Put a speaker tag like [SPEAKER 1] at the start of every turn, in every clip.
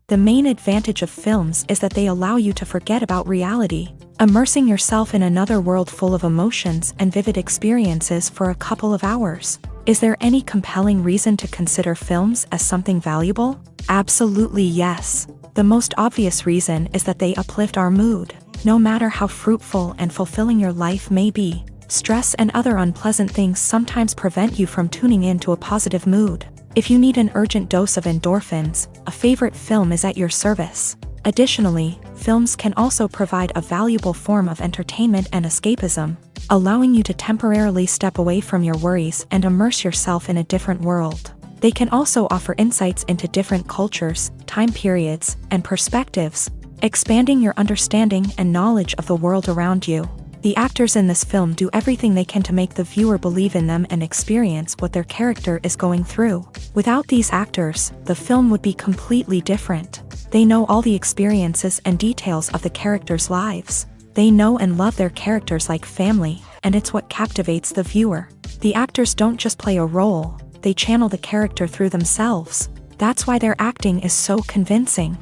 [SPEAKER 1] The main advantage of films is that they allow you to forget about reality, immersing yourself in another world full of emotions and vivid experiences for a couple of hours. Is there any compelling reason to consider films as something valuable? Absolutely yes. The most obvious reason is that they uplift our mood. No matter how fruitful and fulfilling your life may be, stress and other unpleasant things sometimes prevent you from tuning into a positive mood. If you need an urgent dose of endorphins, a favorite film is at your service. Additionally, films can also provide a valuable form of entertainment and escapism, allowing you to temporarily step away from your worries and immerse yourself in a different world. They can also offer insights into different cultures, time periods, and perspectives, expanding your understanding and knowledge of the world around you. The actors in this film do everything they can to make the viewer believe in them and experience what their character is going through. Without these actors, the film would be completely different. They know all the experiences and details of the characters' lives. They know and love their characters like family, and it's what captivates the viewer. The actors don't just play a role, they channel the character through themselves. That's why their acting is so convincing.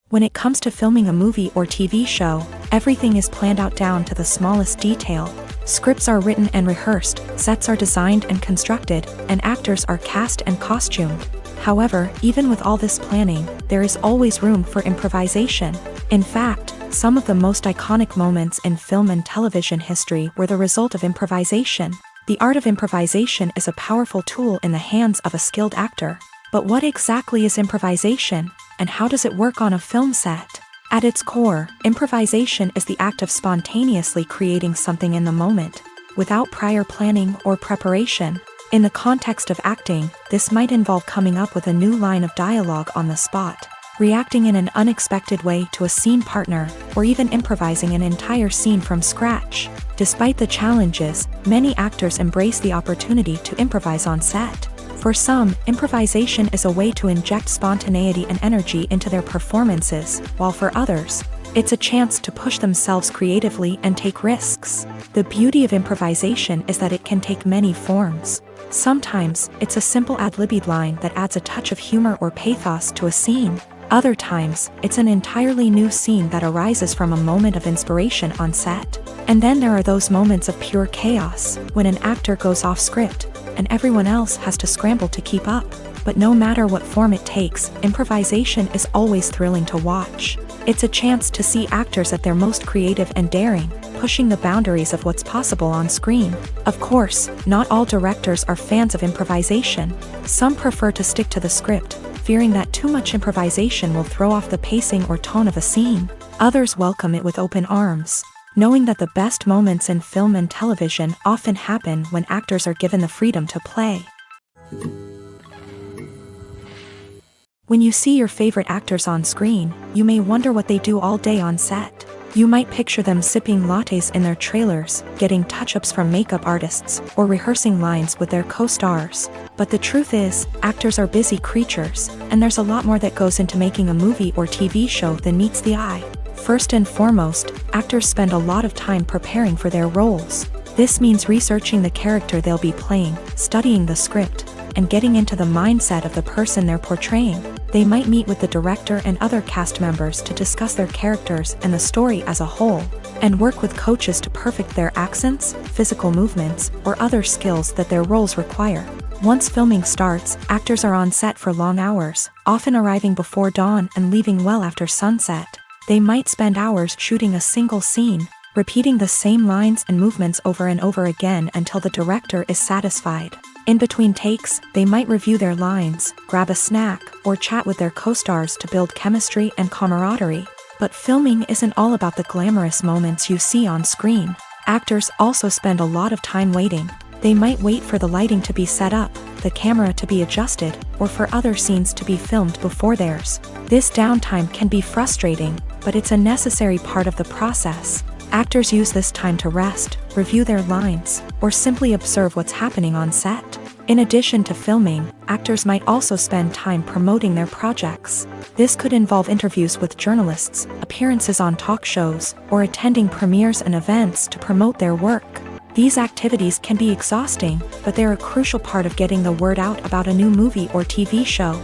[SPEAKER 1] When it comes to filming a movie or TV show, everything is planned out down to the smallest detail. Scripts are written and rehearsed, sets are designed and constructed, and actors are cast and costumed. However, even with all this planning, there is always room for improvisation. In fact, some of the most iconic moments in film and television history were the result of improvisation. The art of improvisation is a powerful tool in the hands of a skilled actor. But what exactly is improvisation, and how does it work on a film set? At its core, improvisation is the act of spontaneously creating something in the moment, without prior planning or preparation. In the context of acting, this might involve coming up with a new line of dialogue on the spot, reacting in an unexpected way to a scene partner, or even improvising an entire scene from scratch. Despite the challenges, many actors embrace the opportunity to improvise on set. For some, improvisation is a way to inject spontaneity and energy into their performances, while for others, it's a chance to push themselves creatively and take risks. The beauty of improvisation is that it can take many forms. Sometimes, it's a simple ad-libbed line that adds a touch of humor or pathos to a scene. Other times, it's an entirely new scene that arises from a moment of inspiration on set. And then there are those moments of pure chaos, when an actor goes off script, and everyone else has to scramble to keep up. But no matter what form it takes, improvisation is always thrilling to watch. It's a chance to see actors at their most creative and daring, pushing the boundaries of what's possible on screen. Of course, not all directors are fans of improvisation. Some prefer to stick to the script, fearing that too much improvisation will throw off the pacing or tone of a scene. Others welcome it with open arms, knowing that the best moments in film and television often happen when actors are given the freedom to play. When you see your favorite actors on screen, you may wonder what they do all day on set. You might picture them sipping lattes in their trailers, getting touch-ups from makeup artists, or rehearsing lines with their co-stars. But the truth is, actors are busy creatures, and there's a lot more that goes into making a movie or TV show than meets the eye. First and foremost, actors spend a lot of time preparing for their roles. This means researching the character they'll be playing, studying the script, and getting into the mindset of the person they're portraying. They might meet with the director and other cast members to discuss their characters and the story as a whole, and work with coaches to perfect their accents, physical movements, or other skills that their roles require. Once filming starts, actors are on set for long hours, often arriving before dawn and leaving well after sunset. They might spend hours shooting a single scene, repeating the same lines and movements over and over again until the director is satisfied. In between takes, they might review their lines, grab a snack, or chat with their co-stars to build chemistry and camaraderie. But filming isn't all about the glamorous moments you see on screen. Actors also spend a lot of time waiting. They might wait for the lighting to be set up, the camera to be adjusted, or for other scenes to be filmed before theirs. This downtime can be frustrating, but it's a necessary part of the process. Actors use this time to rest, review their lines, or simply observe what's happening on set. In addition to filming, actors might also spend time promoting their projects. This could involve interviews with journalists, appearances on talk shows, or attending premieres and events to promote their work. These activities can be exhausting, but they're a crucial part of getting the word out about a new movie or TV show.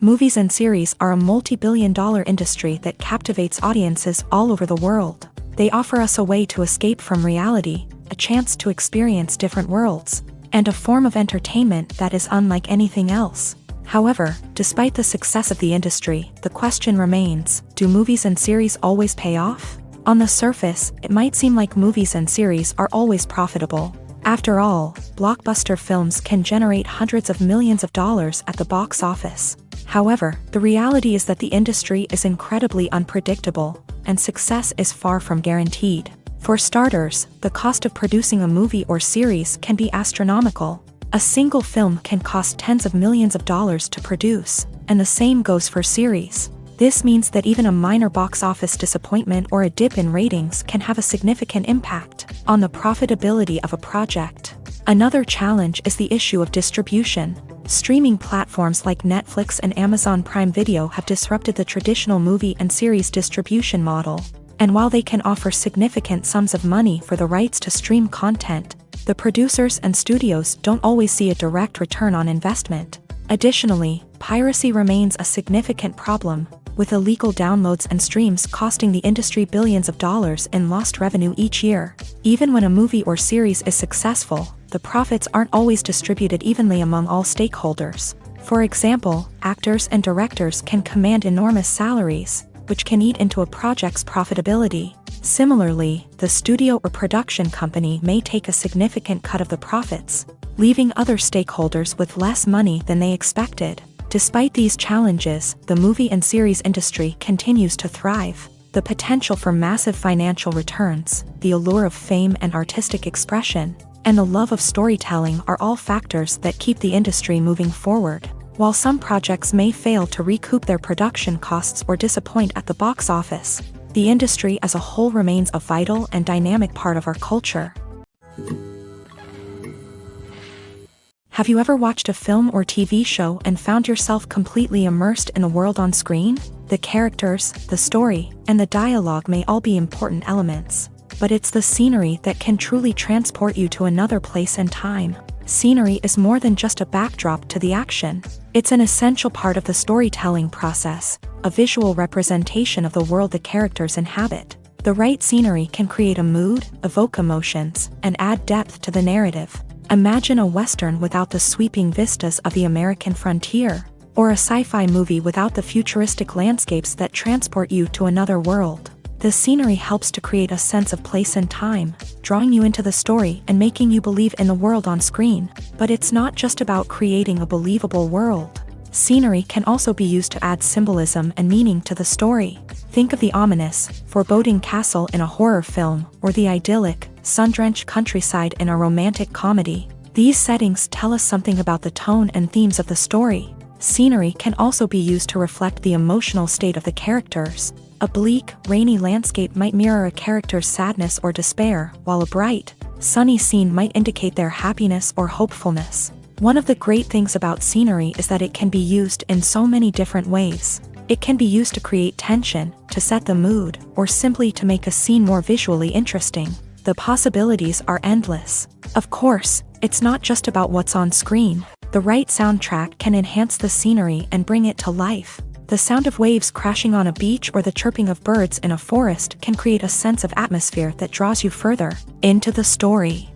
[SPEAKER 1] Movies and series are a multi-billion-dollar industry that captivates audiences all over the world. They offer us a way to escape from reality, a chance to experience different worlds, and a form of entertainment that is unlike anything else. However, despite the success of the industry, the question remains, do movies and series always pay off? On the surface, it might seem like movies and series are always profitable. After all, blockbuster films can generate hundreds of millions of dollars at the box office. However, the reality is that the industry is incredibly unpredictable, and success is far from guaranteed. For starters, the cost of producing a movie or series can be astronomical. A single film can cost tens of millions of dollars to produce, and the same goes for series. This means that even a minor box office disappointment or a dip in ratings can have a significant impact on the profitability of a project. Another challenge is the issue of distribution. Streaming platforms like Netflix and Amazon Prime Video have disrupted the traditional movie and series distribution model. And while they can offer significant sums of money for the rights to stream content, the producers and studios don't always see a direct return on investment. Additionally, piracy remains a significant problem, with illegal downloads and streams costing the industry billions of dollars in lost revenue each year. Even when a movie or series is successful, the profits aren't always distributed evenly among all stakeholders. For example, actors and directors can command enormous salaries, which can eat into a project's profitability. Similarly, the studio or production company may take a significant cut of the profits, leaving other stakeholders with less money than they expected. Despite these challenges, the movie and series industry continues to thrive. The potential for massive financial returns, the allure of fame and artistic expression, and the love of storytelling are all factors that keep the industry moving forward. While some projects may fail to recoup their production costs or disappoint at the box office, the industry as a whole remains a vital and dynamic part of our culture. Have you ever watched a film or TV show and found yourself completely immersed in the world on screen? The characters, the story, and the dialogue may all be important elements, but it's the scenery that can truly transport you to another place and time. Scenery is more than just a backdrop to the action. It's an essential part of the storytelling process, a visual representation of the world the characters inhabit. The right scenery can create a mood, evoke emotions, and add depth to the narrative. Imagine a Western without the sweeping vistas of the American frontier, or a sci-fi movie without the futuristic landscapes that transport you to another world. The scenery helps to create a sense of place and time, drawing you into the story and making you believe in the world on screen. But it's not just about creating a believable world. Scenery can also be used to add symbolism and meaning to the story. Think of the ominous, foreboding castle in a horror film, or the idyllic, sun-drenched countryside in a romantic comedy. These settings tell us something about the tone and themes of the story. Scenery can also be used to reflect the emotional state of the characters. A bleak, rainy landscape might mirror a character's sadness or despair, while a bright, sunny scene might indicate their happiness or hopefulness. One of the great things about scenery is that it can be used in so many different ways. It can be used to create tension, to set the mood, or simply to make a scene more visually interesting. The possibilities are endless. Of course, it's not just about what's on screen. The right soundtrack can enhance the scenery and bring it to life. The sound of waves crashing on a beach or the chirping of birds in a forest can create a sense of atmosphere that draws you further into the story.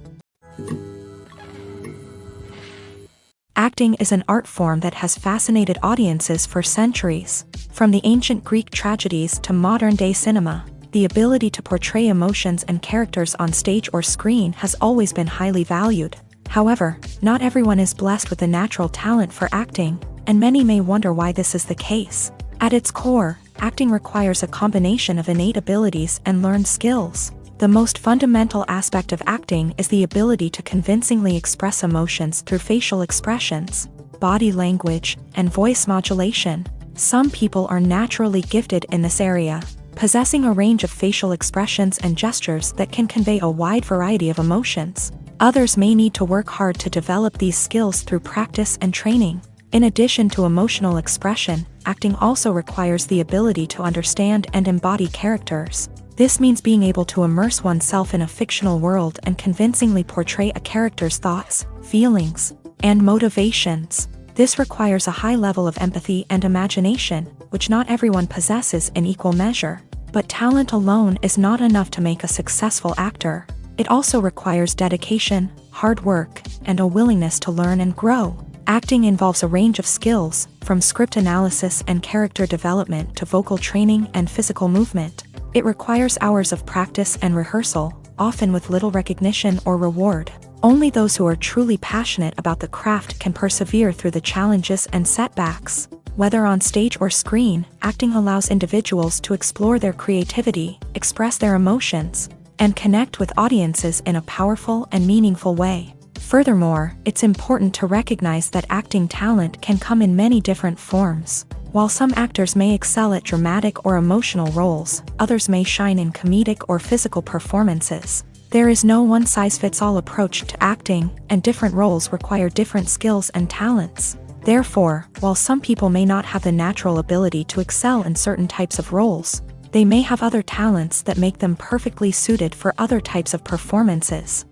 [SPEAKER 1] Acting is an art form that has fascinated audiences for centuries. From the ancient Greek tragedies to modern-day cinema, the ability to portray emotions and characters on stage or screen has always been highly valued. However, not everyone is blessed with the natural talent for acting, and many may wonder why this is the case. At its core, acting requires a combination of innate abilities and learned skills. The most fundamental aspect of acting is the ability to convincingly express emotions through facial expressions, body language, and voice modulation. Some people are naturally gifted in this area, possessing a range of facial expressions and gestures that can convey a wide variety of emotions. Others may need to work hard to develop these skills through practice and training. In addition to emotional expression, acting also requires the ability to understand and embody characters. This means being able to immerse oneself in a fictional world and convincingly portray a character's thoughts, feelings, and motivations. This requires a high level of empathy and imagination, which not everyone possesses in equal measure. But talent alone is not enough to make a successful actor. It also requires dedication, hard work, and a willingness to learn and grow. Acting involves a range of skills, from script analysis and character development to vocal training and physical movement. It requires hours of practice and rehearsal, often with little recognition or reward. Only those who are truly passionate about the craft can persevere through the challenges and setbacks. Whether on stage or screen, acting allows individuals to explore their creativity, express their emotions, and connect with audiences in a powerful and meaningful way. Furthermore, it's important to recognize that acting talent can come in many different forms. While some actors may excel at dramatic or emotional roles, others may shine in comedic or physical performances. There is no one-size-fits-all approach to acting, and different roles require different skills and talents. Therefore, while some people may not have the natural ability to excel in certain types of roles, they may have other talents that make them perfectly suited for other types of performances.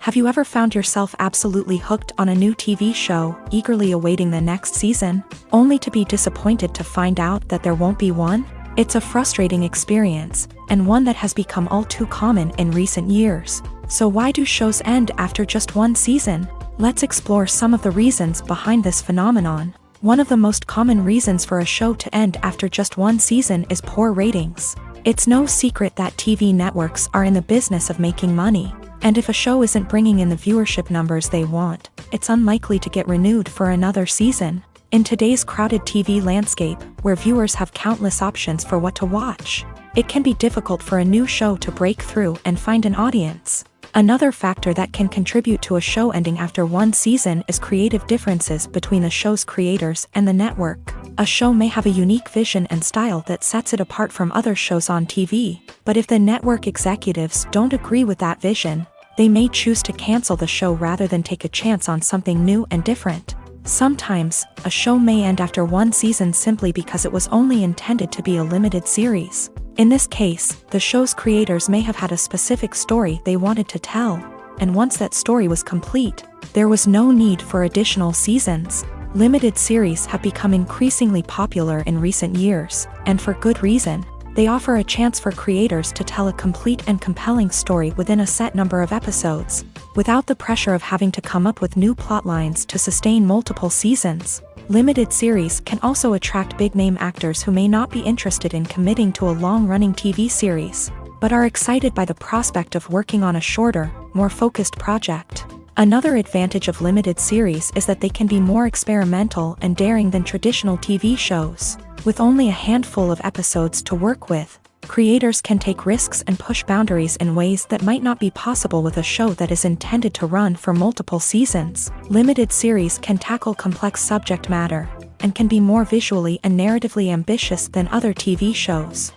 [SPEAKER 1] Have you ever found yourself absolutely hooked on a new TV show, eagerly awaiting the next season, only to be disappointed to find out that there won't be one? It's a frustrating experience, and one that has become all too common in recent years. So why do shows end after just one season? Let's explore some of the reasons behind this phenomenon. One of the most common reasons for a show to end after just one season is poor ratings. It's no secret that TV networks are in the business of making money, and if a show isn't bringing in the viewership numbers they want, it's unlikely to get renewed for another season. In today's crowded TV landscape, where viewers have countless options for what to watch, it can be difficult for a new show to break through and find an audience. Another factor that can contribute to a show ending after one season is creative differences between the show's creators and the network. A show may have a unique vision and style that sets it apart from other shows on TV, but if the network executives don't agree with that vision, they may choose to cancel the show rather than take a chance on something new and different. Sometimes, a show may end after one season simply because it was only intended to be a limited series. In this case, the show's creators may have had a specific story they wanted to tell, and once that story was complete, there was no need for additional seasons. Limited series have become increasingly popular in recent years, and for good reason. They offer a chance for creators to tell a complete and compelling story within a set number of episodes, without the pressure of having to come up with new plot lines to sustain multiple seasons. Limited series can also attract big-name actors who may not be interested in committing to a long-running TV series, but are excited by the prospect of working on a shorter, more focused project. Another advantage of limited series is that they can be more experimental and daring than traditional TV shows. With only a handful of episodes to work with, creators can take risks and push boundaries in ways that might not be possible with a show that is intended to run for multiple seasons. Limited series can tackle complex subject matter, and can be more visually and narratively ambitious than other TV shows.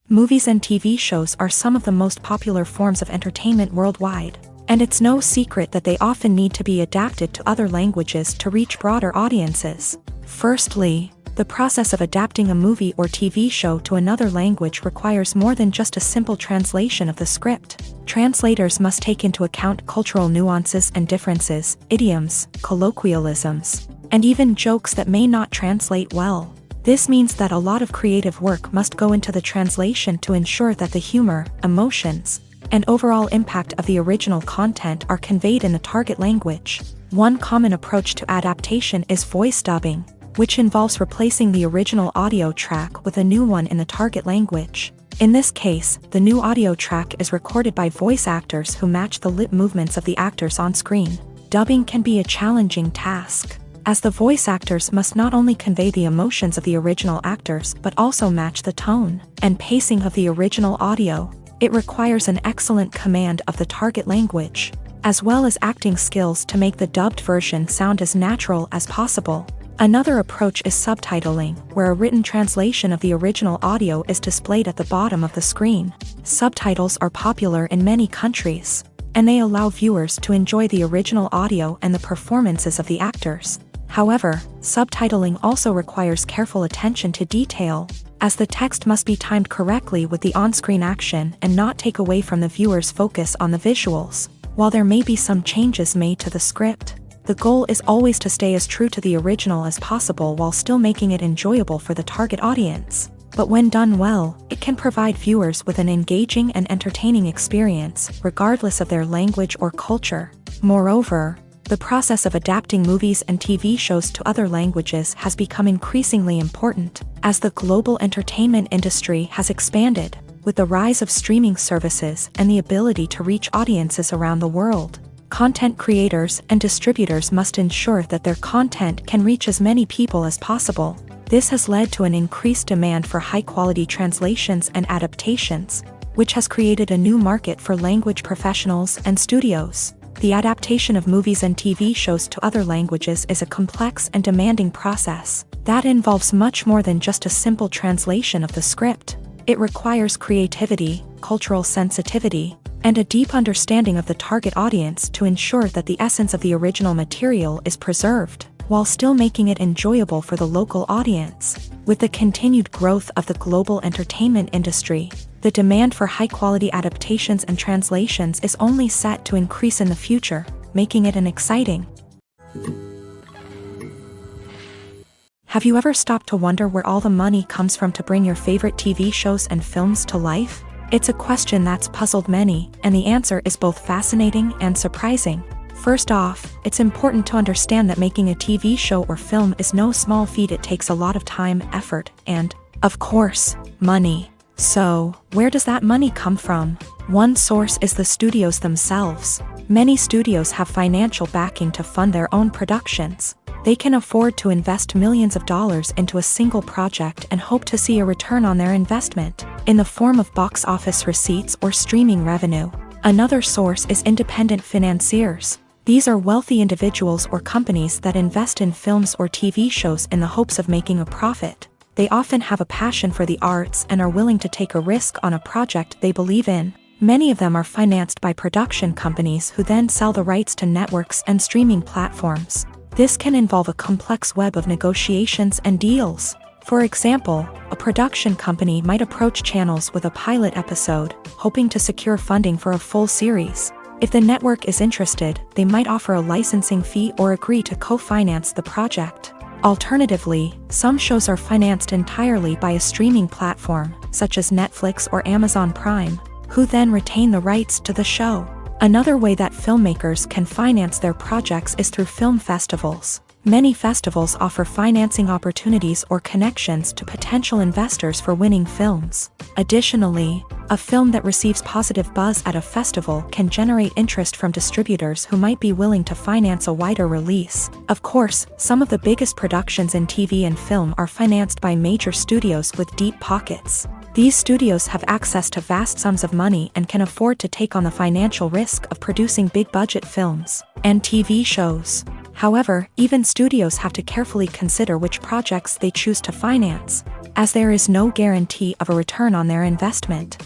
[SPEAKER 1] Movies and TV shows are some of the most popular forms of entertainment worldwide, and it's no secret that they often need to be adapted to other languages to reach broader audiences. Firstly, the process of adapting a movie or TV show to another language requires more than just a simple translation of the script. Translators must take into account cultural nuances and differences, idioms, colloquialisms, and even jokes that may not translate well. This means that a lot of creative work must go into the translation to ensure that the humor, emotions, and overall impact of the original content are conveyed in the target language. One common approach to adaptation is voice dubbing, which involves replacing the original audio track with a new one in the target language. In this case, the new audio track is recorded by voice actors who match the lip movements of the actors on screen. Dubbing can be a challenging task, as the voice actors must not only convey the emotions of the original actors but also match the tone and pacing of the original audio. It requires an excellent command of the target language, as well as acting skills to make the dubbed version sound as natural as possible. Another approach is subtitling, where a written translation of the original audio is displayed at the bottom of the screen. Subtitles are popular in many countries, and they allow viewers to enjoy the original audio and the performances of the actors. However, subtitling also requires careful attention to detail, as the text must be timed correctly with the on-screen action and not take away from the viewer's focus on the visuals. While there may be some changes made to the script, the goal is always to stay as true to the original as possible while still making it enjoyable for the target audience. But when done well, it can provide viewers with an engaging and entertaining experience, regardless of their language or culture. Moreover, the process of adapting movies and TV shows to other languages has become increasingly important, as the global entertainment industry has expanded, with the rise of streaming services and the ability to reach audiences around the world. Content creators and distributors must ensure that their content can reach as many people as possible. This has led to an increased demand for high-quality translations and adaptations, which has created a new market for language professionals and studios. The adaptation of movies and TV shows to other languages is a complex and demanding process that involves much more than just a simple translation of the script. It requires creativity, cultural sensitivity, and a deep understanding of the target audience to ensure that the essence of the original material is preserved, while still making it enjoyable for the local audience. With the continued growth of the global entertainment industry, the demand for high-quality adaptations and translations is only set to increase in the future, making it an exciting. Have you ever stopped to wonder where all the money comes from to bring your favorite TV shows and films to life? It's a question that's puzzled many, and the answer is both fascinating and surprising. First off, it's important to understand that making a TV show or film is no small feat. It takes a lot of time, effort, and, of course, money. So, where does that money come from? One source is the studios themselves. Many studios have financial backing to fund their own productions. They can afford to invest millions of dollars into a single project and hope to see a return on their investment, in the form of box office receipts or streaming revenue. Another source is independent financiers. These are wealthy individuals or companies that invest in films or TV shows in the hopes of making a profit. They often have a passion for the arts and are willing to take a risk on a project they believe in. Many of them are financed by production companies who then sell the rights to networks and streaming platforms. This can involve a complex web of negotiations and deals. For example, a production company might approach channels with a pilot episode, hoping to secure funding for a full series. If the network is interested, they might offer a licensing fee or agree to co-finance the project. Alternatively, some shows are financed entirely by a streaming platform, such as Netflix or Amazon Prime, who then retain the rights to the show. Another way that filmmakers can finance their projects is through film festivals. Many festivals offer financing opportunities or connections to potential investors for winning films. Additionally, a film that receives positive buzz at a festival can generate interest from distributors who might be willing to finance a wider release. Of course, some of the biggest productions in TV and film are financed by major studios with deep pockets. These studios have access to vast sums of money and can afford to take on the financial risk of producing big-budget films and TV shows. However, even studios have to carefully consider which projects they choose to finance, as there is no guarantee of a return on their investment.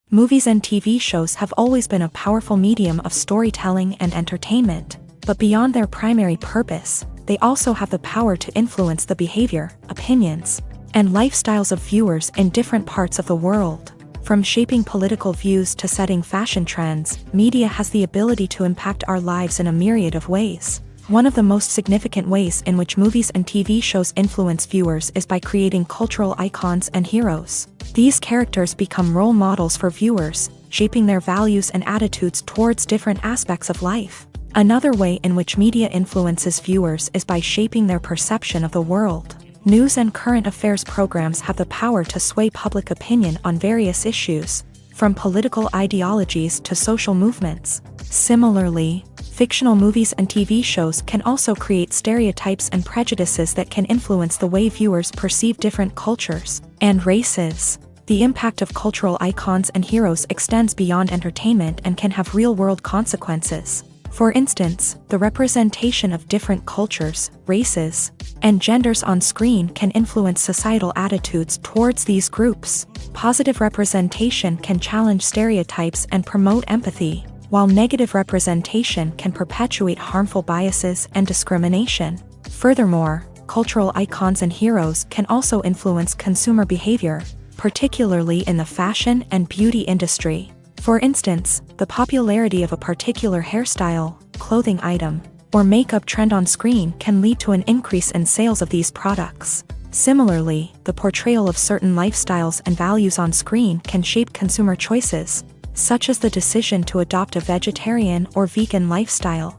[SPEAKER 1] Movies and TV shows have always been a powerful medium of storytelling and entertainment, but beyond their primary purpose, they also have the power to influence the behavior, opinions, and lifestyles of viewers in different parts of the world. From shaping political views to setting fashion trends, media has the ability to impact our lives in a myriad of ways. One of the most significant ways in which movies and TV shows influence viewers is by creating cultural icons and heroes. These characters become role models for viewers, shaping their values and attitudes towards different aspects of life. Another way in which media influences viewers is by shaping their perception of the world. News and current affairs programs have the power to sway public opinion on various issues, from political ideologies to social movements. Similarly, fictional movies and TV shows can also create stereotypes and prejudices that can influence the way viewers perceive different cultures and races. The impact of cultural icons and heroes extends beyond entertainment and can have real-world consequences. For instance, the representation of different cultures, races, and genders on screen can influence societal attitudes towards these groups. Positive representation can challenge stereotypes and promote empathy, while negative representation can perpetuate harmful biases and discrimination. Furthermore, cultural icons and heroes can also influence consumer behavior, particularly in the fashion and beauty industry. For instance, the popularity of a particular hairstyle, clothing item, or makeup trend on screen can lead to an increase in sales of these products. Similarly, the portrayal of certain lifestyles and values on screen can shape consumer choices, such as the decision to adopt a vegetarian or vegan lifestyle.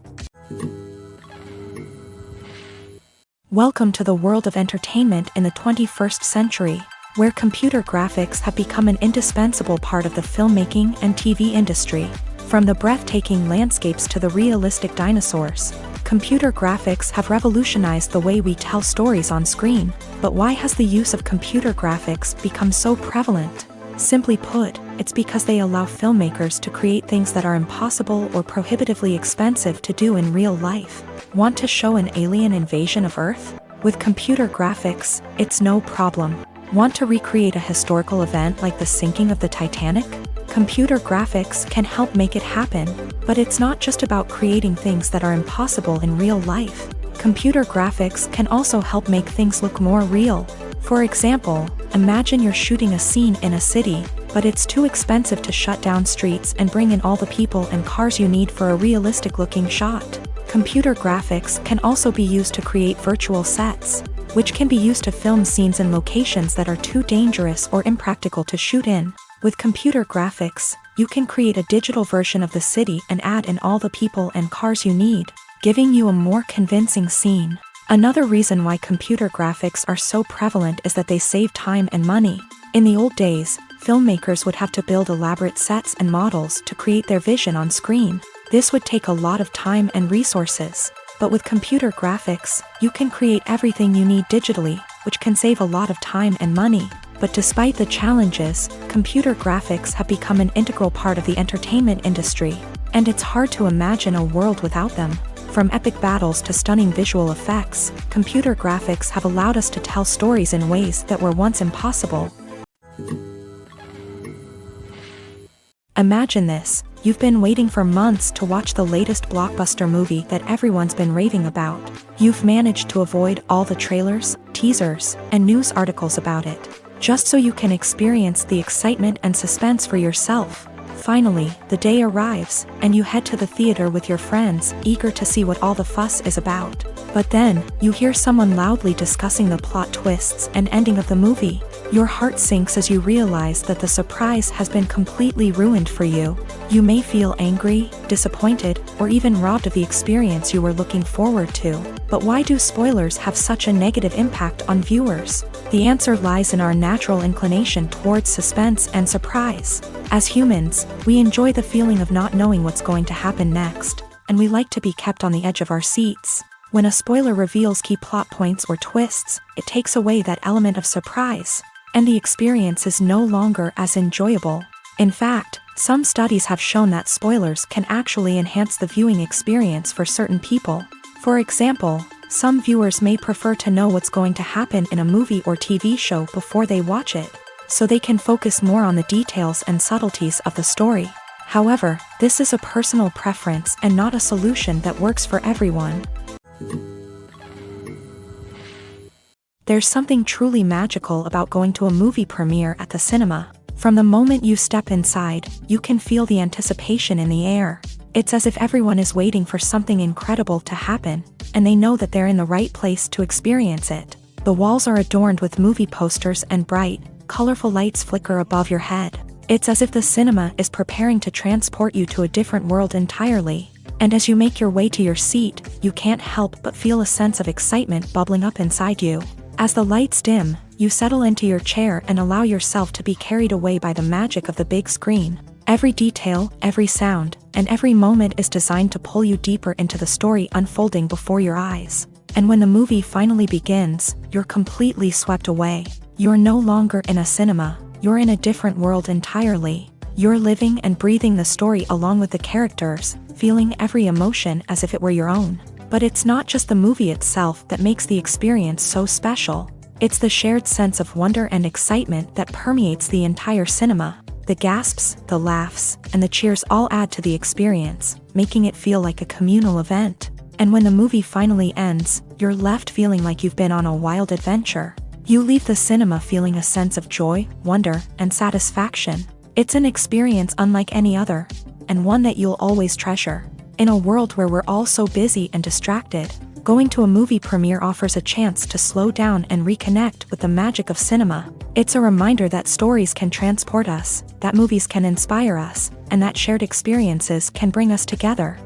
[SPEAKER 1] Welcome to the world of entertainment in the 21st century, where computer graphics have become an indispensable part of the filmmaking and TV industry. From the breathtaking landscapes to the realistic dinosaurs, computer graphics have revolutionized the way we tell stories on screen. But why has the use of computer graphics become so prevalent? Simply put, it's because they allow filmmakers to create things that are impossible or prohibitively expensive to do in real life. Want to show an alien invasion of Earth? With computer graphics, it's no problem. Want to recreate a historical event like the sinking of the Titanic? Computer graphics can help make it happen, but it's not just about creating things that are impossible in real life. Computer graphics can also help make things look more real. For example, imagine you're shooting a scene in a city, but it's too expensive to shut down streets and bring in all the people and cars you need for a realistic-looking shot. Computer graphics can also be used to create virtual sets, which can be used to film scenes in locations that are too dangerous or impractical to shoot in. With computer graphics, you can create a digital version of the city and add in all the people and cars you need, giving you a more convincing scene. Another reason why computer graphics are so prevalent is that they save time and money. In the old days, filmmakers would have to build elaborate sets and models to create their vision on screen. This would take a lot of time and resources. But with computer graphics, you can create everything you need digitally, which can save a lot of time and money. But despite the challenges, computer graphics have become an integral part of the entertainment industry, and it's hard to imagine a world without them. From epic battles to stunning visual effects, computer graphics have allowed us to tell stories in ways that were once impossible. Imagine this. You've been waiting for months to watch the latest blockbuster movie that everyone's been raving about. You've managed to avoid all the trailers, teasers, and news articles about it, just so you can experience the excitement and suspense for yourself. Finally, the day arrives, and you head to the theater with your friends, eager to see what all the fuss is about. But then, you hear someone loudly discussing the plot twists and ending of the movie. Your heart sinks as you realize that the surprise has been completely ruined for you. You may feel angry, disappointed, or even robbed of the experience you were looking forward to. But why do spoilers have such a negative impact on viewers? The answer lies in our natural inclination towards suspense and surprise. As humans, we enjoy the feeling of not knowing what's going to happen next, and we like to be kept on the edge of our seats. When a spoiler reveals key plot points or twists, it takes away that element of surprise, and the experience is no longer as enjoyable. In fact, some studies have shown that spoilers can actually enhance the viewing experience for certain people. For example, some viewers may prefer to know what's going to happen in a movie or TV show before they watch it, so they can focus more on the details and subtleties of the story. However, this is a personal preference and not a solution that works for everyone. There's something truly magical about going to a movie premiere at the cinema. From the moment you step inside, you can feel the anticipation in the air. It's as if everyone is waiting for something incredible to happen, and they know that they're in the right place to experience it. The walls are adorned with movie posters and bright, colorful lights flicker above your head. It's as if the cinema is preparing to transport you to a different world entirely. And as you make your way to your seat, you can't help but feel a sense of excitement bubbling up inside you. As the lights dim, you settle into your chair and allow yourself to be carried away by the magic of the big screen. Every detail, every sound, and every moment is designed to pull you deeper into the story unfolding before your eyes. And when the movie finally begins, you're completely swept away. You're no longer in a cinema, you're in a different world entirely. You're living and breathing the story along with the characters, feeling every emotion as if it were your own. But it's not just the movie itself that makes the experience so special. It's the shared sense of wonder and excitement that permeates the entire cinema. The gasps, the laughs, and the cheers all add to the experience, making it feel like a communal event. And when the movie finally ends, you're left feeling like you've been on a wild adventure. You leave the cinema feeling a sense of joy, wonder, and satisfaction. It's an experience unlike any other, and one that you'll always treasure. In a world where we're all so busy and distracted, going to a movie premiere offers a chance to slow down and reconnect with the magic of cinema. It's a reminder that stories can transport us, that movies can inspire us, and that shared experiences can bring us together.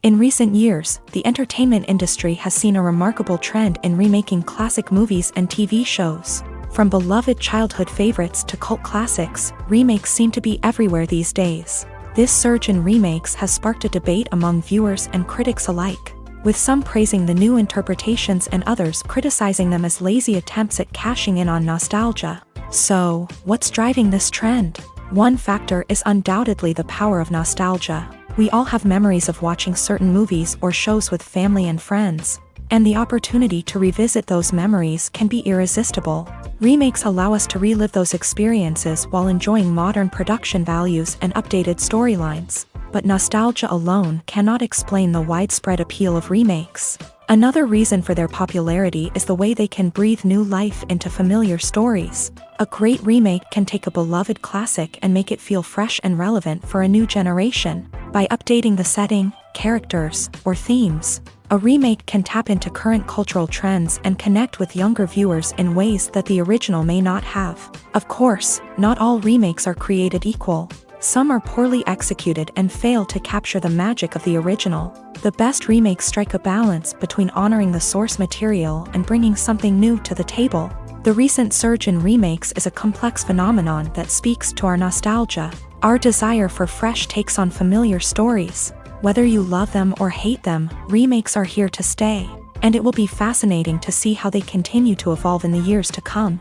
[SPEAKER 1] In recent years, the entertainment industry has seen a remarkable trend in remaking classic movies and TV shows. From beloved childhood favorites to cult classics, remakes seem to be everywhere these days. This surge in remakes has sparked a debate among viewers and critics alike, with some praising the new interpretations and others criticizing them as lazy attempts at cashing in on nostalgia. So, what's driving this trend? One factor is undoubtedly the power of nostalgia. We all have memories of watching certain movies or shows with family and friends, and the opportunity to revisit those memories can be irresistible. Remakes allow us to relive those experiences while enjoying modern production values and updated storylines. But nostalgia alone cannot explain the widespread appeal of remakes. Another reason for their popularity is the way they can breathe new life into familiar stories. A great remake can take a beloved classic and make it feel fresh and relevant for a new generation. By updating the setting, characters, or themes, a remake can tap into current cultural trends and connect with younger viewers in ways that the original may not have. Of course, not all remakes are created equal. Some are poorly executed and fail to capture the magic of the original. The best remakes strike a balance between honoring the source material and bringing something new to the table. The recent surge in remakes is a complex phenomenon that speaks to our nostalgia, our desire for fresh takes on familiar stories. Whether you love them or hate them, remakes are here to stay, and it will be fascinating to see how they continue to evolve in the years to come.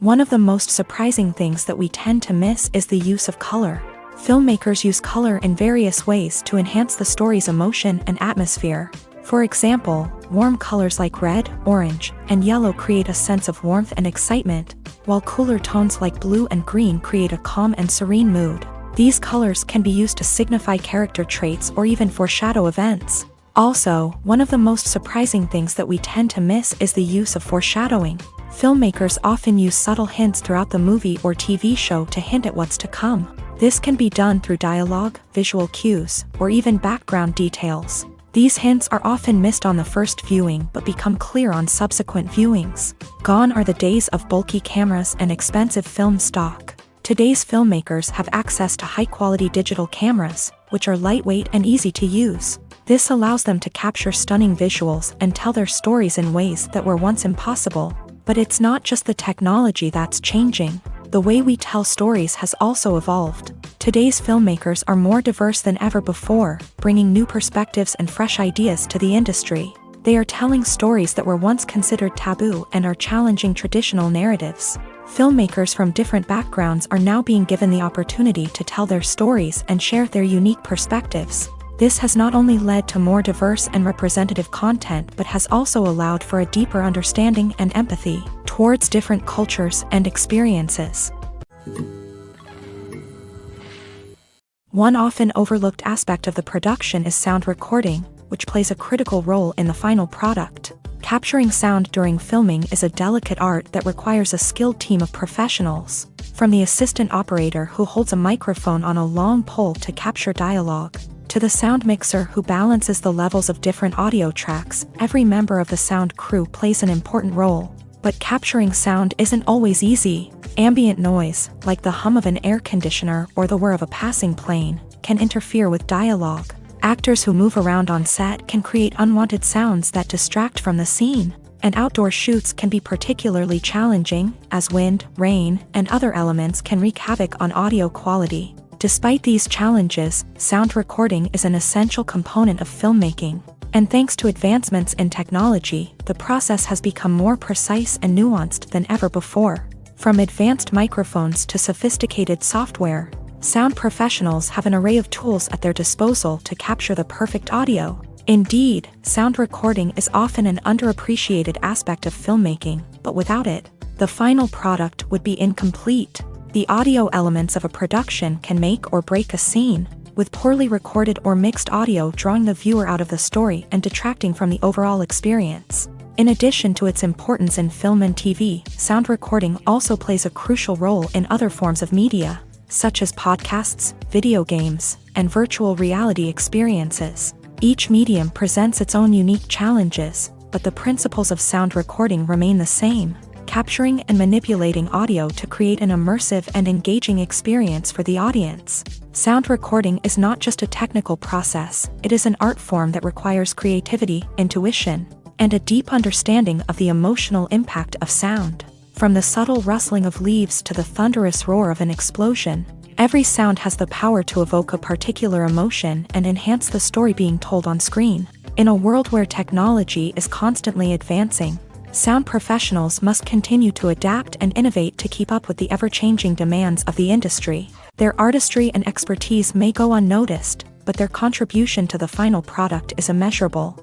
[SPEAKER 1] One of the most surprising things that we tend to miss is the use of color. Filmmakers use color in various ways to enhance the story's emotion and atmosphere. For example, warm colors like red, orange, and yellow create a sense of warmth and excitement, while cooler tones like blue and green create a calm and serene mood. These colors can be used to signify character traits or even foreshadow events. Also, one of the most surprising things that we tend to miss is the use of foreshadowing. Filmmakers often use subtle hints throughout the movie or TV show to hint at what's to come. This can be done through dialogue, visual cues, or even background details. These hints are often missed on the first viewing but become clear on subsequent viewings. Gone are the days of bulky cameras and expensive film stock. Today's filmmakers have access to high-quality digital cameras, which are lightweight and easy to use. This allows them to capture stunning visuals and tell their stories in ways that were once impossible. But it's not just the technology that's changing. The way we tell stories has also evolved. Today's filmmakers are more diverse than ever before, bringing new perspectives and fresh ideas to the industry. They are telling stories that were once considered taboo and are challenging traditional narratives. Filmmakers from different backgrounds are now being given the opportunity to tell their stories and share their unique perspectives. This has not only led to more diverse and representative content but has also allowed for a deeper understanding and empathy towards different cultures and experiences. One often overlooked aspect of the production is sound recording, which plays a critical role in the final product. Capturing sound during filming is a delicate art that requires a skilled team of professionals. From the assistant operator who holds a microphone on a long pole to capture dialogue, to the sound mixer who balances the levels of different audio tracks, every member of the sound crew plays an important role. But capturing sound isn't always easy. Ambient noise, like the hum of an air conditioner or the whir of a passing plane, can interfere with dialogue. Actors who move around on set can create unwanted sounds that distract from the scene. And outdoor shoots can be particularly challenging, as wind, rain, and other elements can wreak havoc on audio quality. Despite these challenges, sound recording is an essential component of filmmaking. And thanks to advancements in technology, the process has become more precise and nuanced than ever before. From advanced microphones to sophisticated software, sound professionals have an array of tools at their disposal to capture the perfect audio. Indeed, sound recording is often an underappreciated aspect of filmmaking, but without it, the final product would be incomplete. The audio elements of a production can make or break a scene, with poorly recorded or mixed audio drawing the viewer out of the story and detracting from the overall experience. In addition to its importance in film and TV, sound recording also plays a crucial role in other forms of media, such as podcasts, video games, and virtual reality experiences. Each medium presents its own unique challenges, but the principles of sound recording remain the same, capturing and manipulating audio to create an immersive and engaging experience for the audience. Sound recording is not just a technical process, it is an art form that requires creativity, intuition, and a deep understanding of the emotional impact of sound. From the subtle rustling of leaves to the thunderous roar of an explosion, every sound has the power to evoke a particular emotion and enhance the story being told on screen. In a world where technology is constantly advancing, sound professionals must continue to adapt and innovate to keep up with the ever-changing demands of the industry. Their artistry and expertise may go unnoticed, but their contribution to the final product is immeasurable.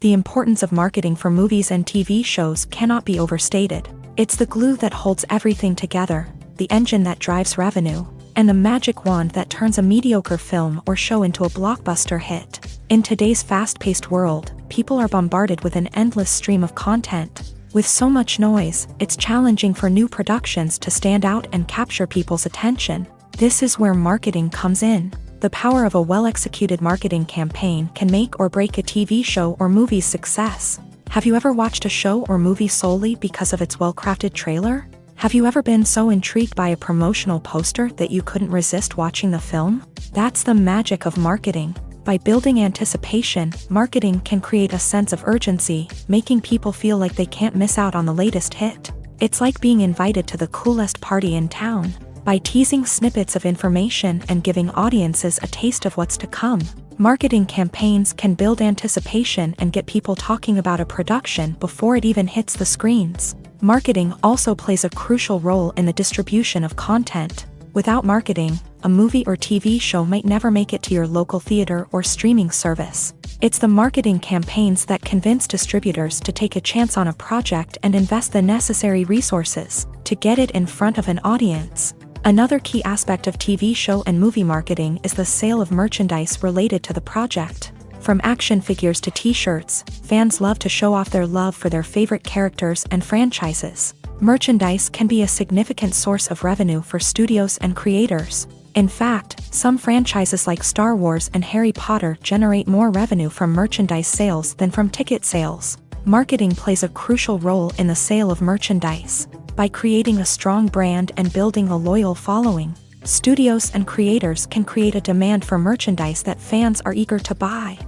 [SPEAKER 1] The importance of marketing for movies and TV shows cannot be overstated. It's the glue that holds everything together, the engine that drives revenue, and the magic wand that turns a mediocre film or show into a blockbuster hit. In today's fast-paced world, people are bombarded with an endless stream of content. With so much noise, it's challenging for new productions to stand out and capture people's attention. This is where marketing comes in. The power of a well-executed marketing campaign can make or break a TV show or movie's success. Have you ever watched a show or movie solely because of its well-crafted trailer? Have you ever been so intrigued by a promotional poster that you couldn't resist watching the film? That's the magic of marketing. By building anticipation, marketing can create a sense of urgency, making people feel like they can't miss out on the latest hit. It's like being invited to the coolest party in town. By teasing snippets of information and giving audiences a taste of what's to come, marketing campaigns can build anticipation and get people talking about a production before it even hits the screens. Marketing also plays a crucial role in the distribution of content. Without marketing, a movie or TV show might never make it to your local theater or streaming service. It's the marketing campaigns that convince distributors to take a chance on a project and invest the necessary resources to get it in front of an audience. Another key aspect of TV show and movie marketing is the sale of merchandise related to the project. From action figures to t-shirts, fans love to show off their love for their favorite characters and franchises. Merchandise can be a significant source of revenue for studios and creators. In fact, some franchises like Star Wars and Harry Potter generate more revenue from merchandise sales than from ticket sales. Marketing plays a crucial role in the sale of merchandise. By creating a strong brand and building a loyal following, studios and creators can create a demand for merchandise that fans are eager to buy.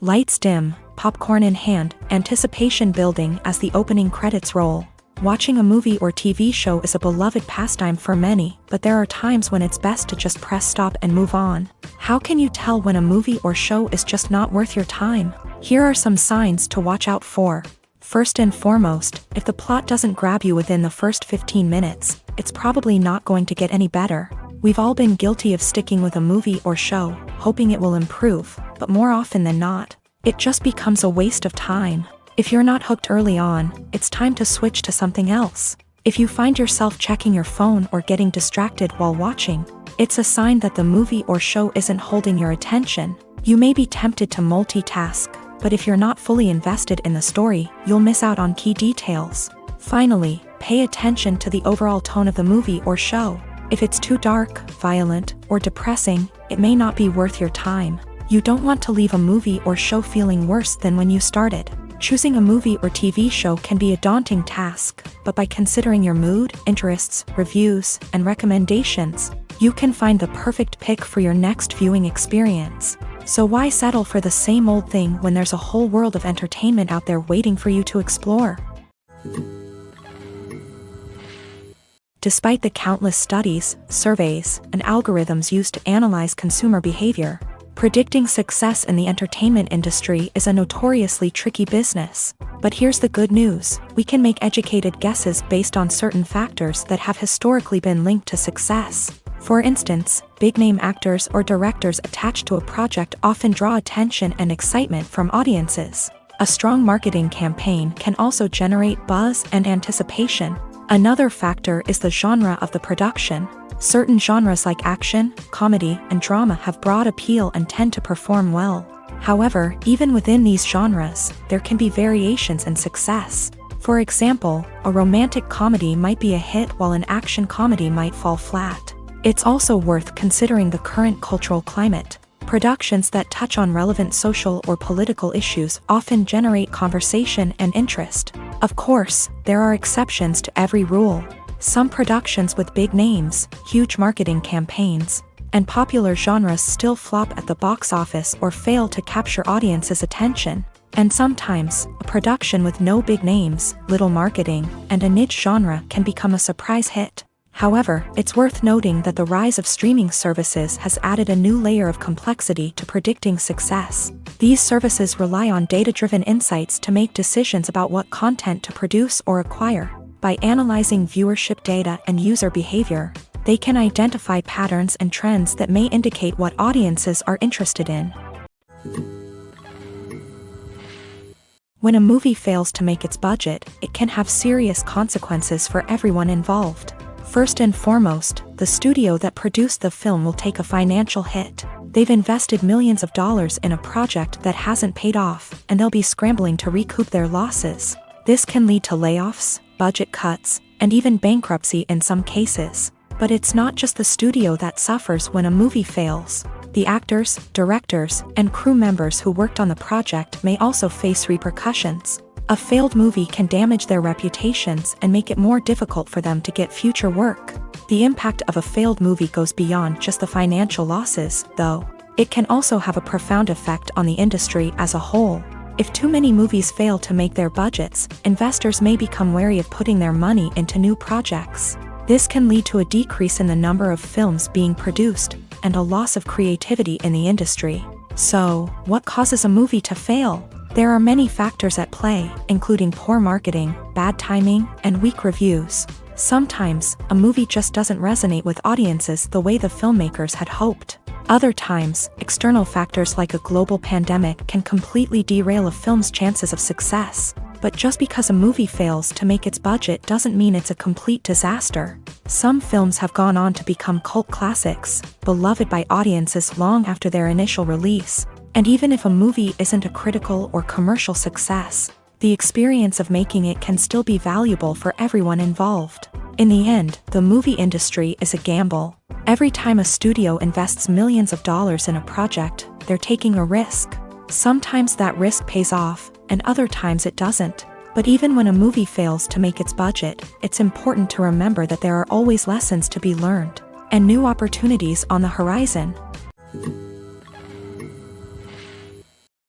[SPEAKER 1] Lights dim, popcorn in hand, anticipation building as the opening credits roll. Watching a movie or TV show is a beloved pastime for many, but there are times when it's best to just press stop and move on. How can you tell when a movie or show is just not worth your time? Here are some signs to watch out for. First and foremost, if the plot doesn't grab you within the first 15 minutes, it's probably not going to get any better. We've all been guilty of sticking with a movie or show, hoping it will improve, but more often than not, it just becomes a waste of time. If you're not hooked early on, it's time to switch to something else. If you find yourself checking your phone or getting distracted while watching, it's a sign that the movie or show isn't holding your attention. You may be tempted to multitask, but if you're not fully invested in the story, you'll miss out on key details. Finally, pay attention to the overall tone of the movie or show. If it's too dark, violent, or depressing, it may not be worth your time. You don't want to leave a movie or show feeling worse than when you started. Choosing a movie or TV show can be a daunting task, but by considering your mood, interests, reviews, and recommendations, you can find the perfect pick for your next viewing experience. So why settle for the same old thing when there's a whole world of entertainment out there waiting for you to explore? Despite the countless studies, surveys, and algorithms used to analyze consumer behavior, predicting success in the entertainment industry is a notoriously tricky business. But here's the good news: we can make educated guesses based on certain factors that have historically been linked to success. For instance, big-name actors or directors attached to a project often draw attention and excitement from audiences. A strong marketing campaign can also generate buzz and anticipation. Another factor is the genre of the production. Certain genres like action, comedy, and drama have broad appeal and tend to perform well. However, even within these genres, there can be variations in success. For example, a romantic comedy might be a hit while an action comedy might fall flat. It's also worth considering the current cultural climate. Productions that touch on relevant social or political issues often generate conversation and interest. Of course, there are exceptions to every rule. Some productions with big names, huge marketing campaigns, and popular genres still flop at the box office or fail to capture audiences' attention. And sometimes, a production with no big names, little marketing, and a niche genre can become a surprise hit. However, it's worth noting that the rise of streaming services has added a new layer of complexity to predicting success. These services rely on data-driven insights to make decisions about what content to produce or acquire. By analyzing viewership data and user behavior, they can identify patterns and trends that may indicate what audiences are interested in. When a movie fails to make its budget, it can have serious consequences for everyone involved. First and foremost, the studio that produced the film will take a financial hit. They've invested millions of dollars in a project that hasn't paid off, and they'll be scrambling to recoup their losses. This can lead to layoffs, budget cuts, and even bankruptcy in some cases. But it's not just the studio that suffers when a movie fails. The actors, directors, and crew members who worked on the project may also face repercussions. A failed movie can damage their reputations and make it more difficult for them to get future work. The impact of a failed movie goes beyond just the financial losses, though. It can also have a profound effect on the industry as a whole. If too many movies fail to make their budgets, investors may become wary of putting their money into new projects. This can lead to a decrease in the number of films being produced, and a loss of creativity in the industry. So, what causes a movie to fail? There are many factors at play, including poor marketing, bad timing, and weak reviews. Sometimes, a movie just doesn't resonate with audiences the way the filmmakers had hoped. Other times, external factors like a global pandemic can completely derail a film's chances of success. But just because a movie fails to make its budget doesn't mean it's a complete disaster. Some films have gone on to become cult classics, beloved by audiences long after their initial release. And even if a movie isn't a critical or commercial success, the experience of making it can still be valuable for everyone involved. In the end, the movie industry is a gamble. Every time a studio invests millions of dollars in a project, they're taking a risk. Sometimes that risk pays off, and other times it doesn't. But even when a movie fails to make its budget, it's important to remember that there are always lessons to be learned, and new opportunities on the horizon.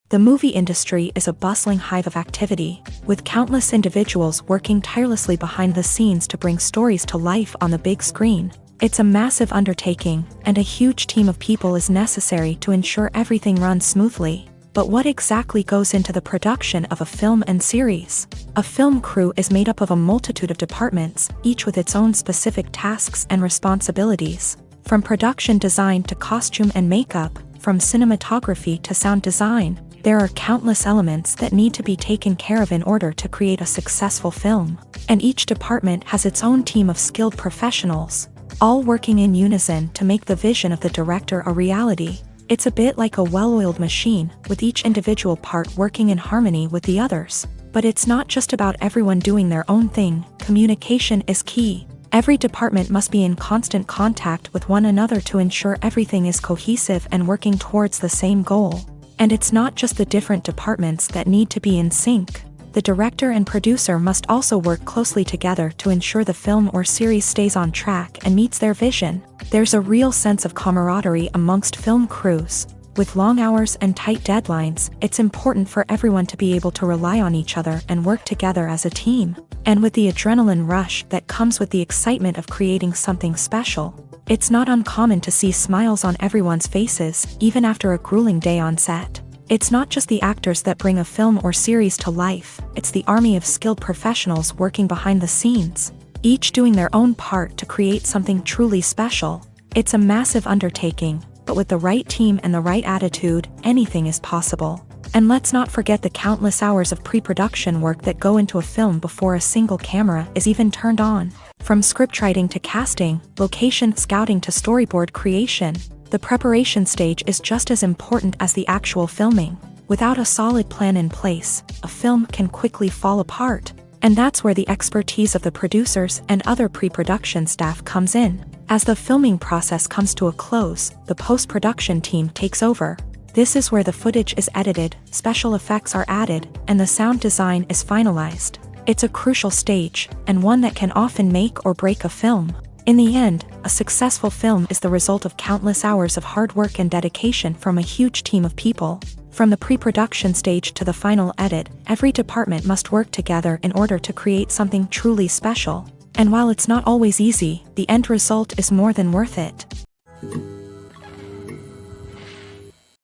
[SPEAKER 1] The movie industry is a bustling hive of activity, with countless individuals working tirelessly behind the scenes to bring stories to life on the big screen. It's a massive undertaking, and a huge team of people is necessary to ensure everything runs smoothly. But what exactly goes into the production of a film and series? A film crew is made up of a multitude of departments, each with its own specific tasks and responsibilities. From production design to costume and makeup, from cinematography to sound design, there are countless elements that need to be taken care of in order to create a successful film. And each department has its own team of skilled professionals, all working in unison to make the vision of the director a reality. It's a bit like a well-oiled machine, with each individual part working in harmony with the others. But it's not just about everyone doing their own thing. Communication is key. Every department must be in constant contact with one another to ensure everything is cohesive and working towards the same goal. And it's not just the different departments that need to be in sync. The director and producer must also work closely together to ensure the film or series stays on track and meets their vision. There's a real sense of camaraderie amongst film crews. With long hours and tight deadlines, it's important for everyone to be able to rely on each other and work together as a team. And with the adrenaline rush that comes with the excitement of creating something special, it's not uncommon to see smiles on everyone's faces, even after a grueling day on set. It's not just the actors that bring a film or series to life, it's the army of skilled professionals working behind the scenes, each doing their own part to create something truly special. It's a massive undertaking, but with the right team and the right attitude, anything is possible. And let's not forget the countless hours of pre-production work that go into a film before a single camera is even turned on. From scriptwriting to casting, location scouting to storyboard creation, the preparation stage is just as important as the actual filming. Without a solid plan in place, a film can quickly fall apart. And that's where the expertise of the producers and other pre-production staff comes in. As the filming process comes to a close, the post-production team takes over. This is where the footage is edited, special effects are added, and the sound design is finalized. It's a crucial stage, and one that can often make or break a film. In the end, a successful film is the result of countless hours of hard work and dedication from a huge team of people. From the pre-production stage to the final edit, every department must work together in order to create something truly special. And while it's not always easy, the end result is more than worth it.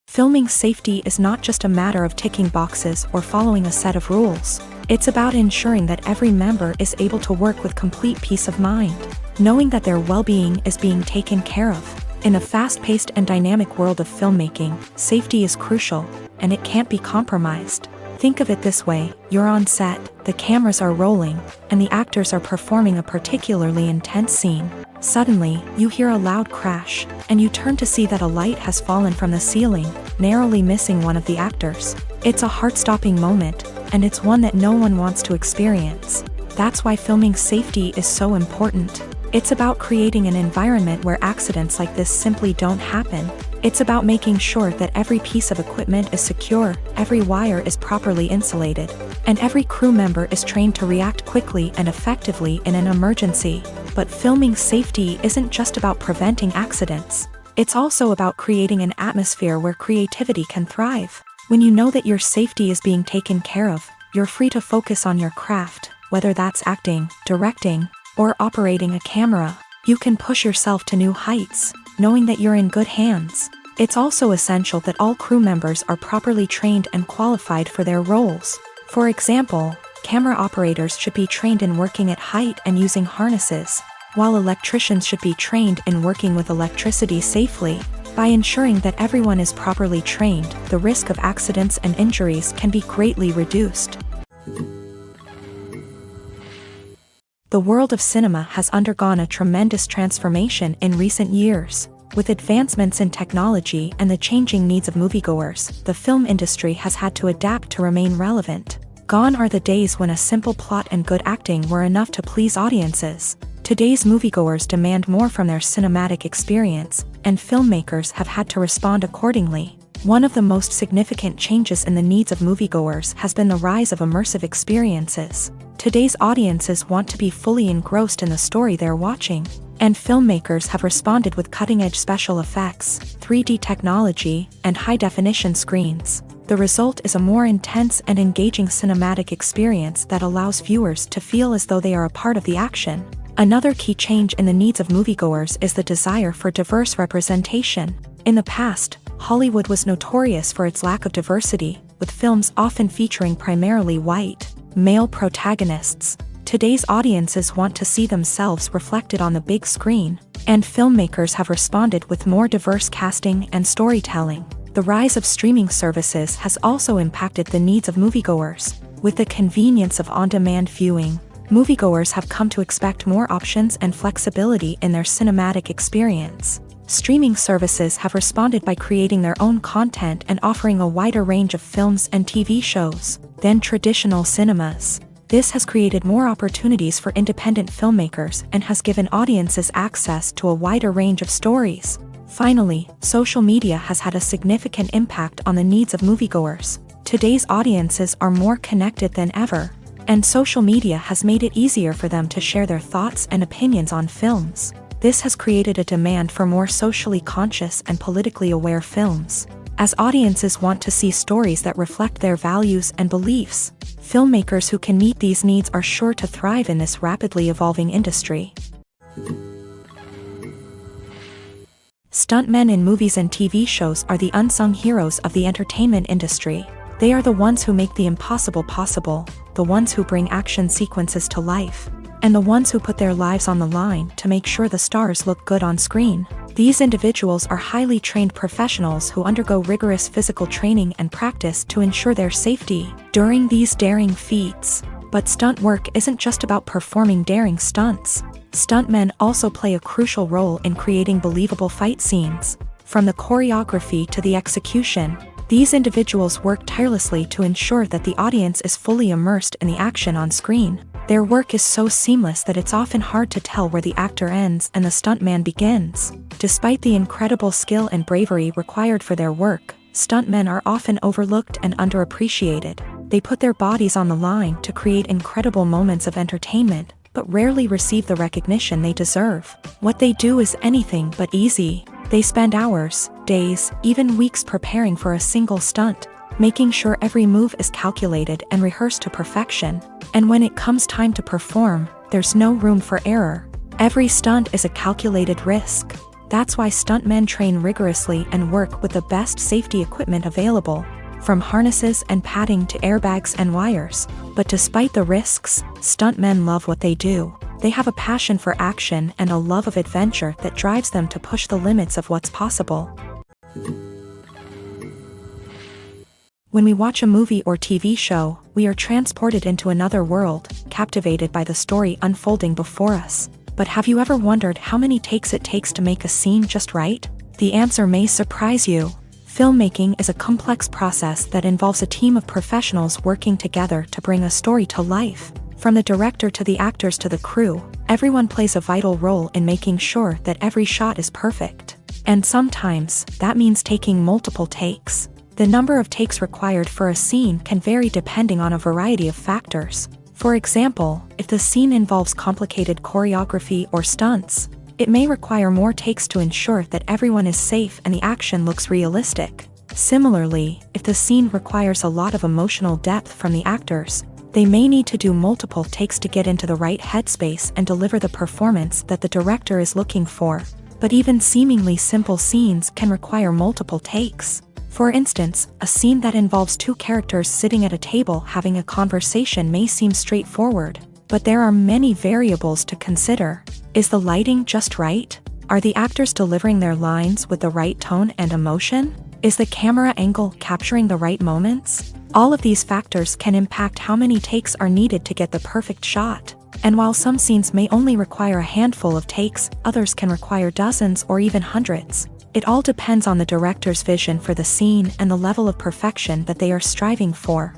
[SPEAKER 1] Filming safety is not just a matter of ticking boxes or following a set of rules. It's about ensuring that every member is able to work with complete peace of mind, knowing that their well-being is being taken care of. In a fast-paced and dynamic world of filmmaking, safety is crucial, and it can't be compromised. Think of it this way: you're on set, the cameras are rolling, and the actors are performing a particularly intense scene. Suddenly, you hear a loud crash, and you turn to see that a light has fallen from the ceiling, narrowly missing one of the actors. It's a heart-stopping moment, and it's one that no one wants to experience. That's why filming safety is so important. It's about creating an environment where accidents like this simply don't happen. It's about making sure that every piece of equipment is secure, every wire is properly insulated, and every crew member is trained to react quickly and effectively in an emergency. But filming safety isn't just about preventing accidents. It's also about creating an atmosphere where creativity can thrive. When you know that your safety is being taken care of, you're free to focus on your craft, whether that's acting, directing, or operating a camera. You can push yourself to new heights, knowing that you're in good hands. It's also essential that all crew members are properly trained and qualified for their roles. For example, camera operators should be trained in working at height and using harnesses, while electricians should be trained in working with electricity safely. By ensuring that everyone is properly trained, the risk of accidents and injuries can be greatly reduced. The world of cinema has undergone a tremendous transformation in recent years. With advancements in technology and the changing needs of moviegoers, the film industry has had to adapt to remain relevant. Gone are the days when a simple plot and good acting were enough to please audiences. Today's moviegoers demand more from their cinematic experience, and filmmakers have had to respond accordingly. One of the most significant changes in the needs of moviegoers has been the rise of immersive experiences. Today's audiences want to be fully engrossed in the story they're watching, and filmmakers have responded with cutting-edge special effects, 3D technology, and high-definition screens. The result is a more intense and engaging cinematic experience that allows viewers to feel as though they are a part of the action. Another key change in the needs of moviegoers is the desire for diverse representation. In the past, Hollywood was notorious for its lack of diversity, with films often featuring primarily white, male protagonists. Today's audiences want to see themselves reflected on the big screen, and filmmakers have responded with more diverse casting and storytelling. The rise of streaming services has also impacted the needs of moviegoers. With the convenience of on-demand viewing, moviegoers have come to expect more options and flexibility in their cinematic experience. Streaming services have responded by creating their own content and offering a wider range of films and TV shows than traditional cinemas. This has created more opportunities for independent filmmakers and has given audiences access to a wider range of stories. Finally, social media has had a significant impact on the needs of moviegoers. Today's audiences are more connected than ever, and social media has made it easier for them to share their thoughts and opinions on films. This has created a demand for more socially conscious and politically aware films. As audiences want to see stories that reflect their values and beliefs, filmmakers who can meet these needs are sure to thrive in this rapidly evolving industry. Stuntmen in movies and TV shows are the unsung heroes of the entertainment industry. They are the ones who make the impossible possible, the ones who bring action sequences to life, and the ones who put their lives on the line to make sure the stars look good on screen. These individuals are highly trained professionals who undergo rigorous physical training and practice to ensure their safety during these daring feats. But stunt work isn't just about performing daring stunts. Stuntmen also play a crucial role in creating believable fight scenes. From the choreography to the execution, these individuals work tirelessly to ensure that the audience is fully immersed in the action on screen. Their work is so seamless that it's often hard to tell where the actor ends and the stuntman begins. Despite the incredible skill and bravery required for their work, stuntmen are often overlooked and underappreciated. They put their bodies on the line to create incredible moments of entertainment, but rarely receive the recognition they deserve. What they do is anything but easy. They spend hours, days, even weeks preparing for a single stunt, making sure every move is calculated and rehearsed to perfection. And when it comes time to perform, there's no room for error. Every stunt is a calculated risk. That's why stuntmen train rigorously and work with the best safety equipment available, from harnesses and padding to airbags and wires. But despite the risks, stuntmen love what they do. They have a passion for action and a love of adventure that drives them to push the limits of what's possible. When we watch a movie or TV show, we are transported into another world, captivated by the story unfolding before us. But have you ever wondered how many takes it takes to make a scene just right? The answer may surprise you. Filmmaking is a complex process that involves a team of professionals working together to bring a story to life. From the director to the actors to the crew, everyone plays a vital role in making sure that every shot is perfect. And sometimes, that means taking multiple takes. The number of takes required for a scene can vary depending on a variety of factors. For example, if the scene involves complicated choreography or stunts, it may require more takes to ensure that everyone is safe and the action looks realistic. Similarly, if the scene requires a lot of emotional depth from the actors, they may need to do multiple takes to get into the right headspace and deliver the performance that the director is looking for. But even seemingly simple scenes can require multiple takes. For instance, a scene that involves two characters sitting at a table having a conversation may seem straightforward, but there are many variables to consider. Is the lighting just right? Are the actors delivering their lines with the right tone and emotion? Is the camera angle capturing the right moments? All of these factors can impact how many takes are needed to get the perfect shot. And while some scenes may only require a handful of takes, others can require dozens or even hundreds. It all depends on the director's vision for the scene and the level of perfection that they are striving for.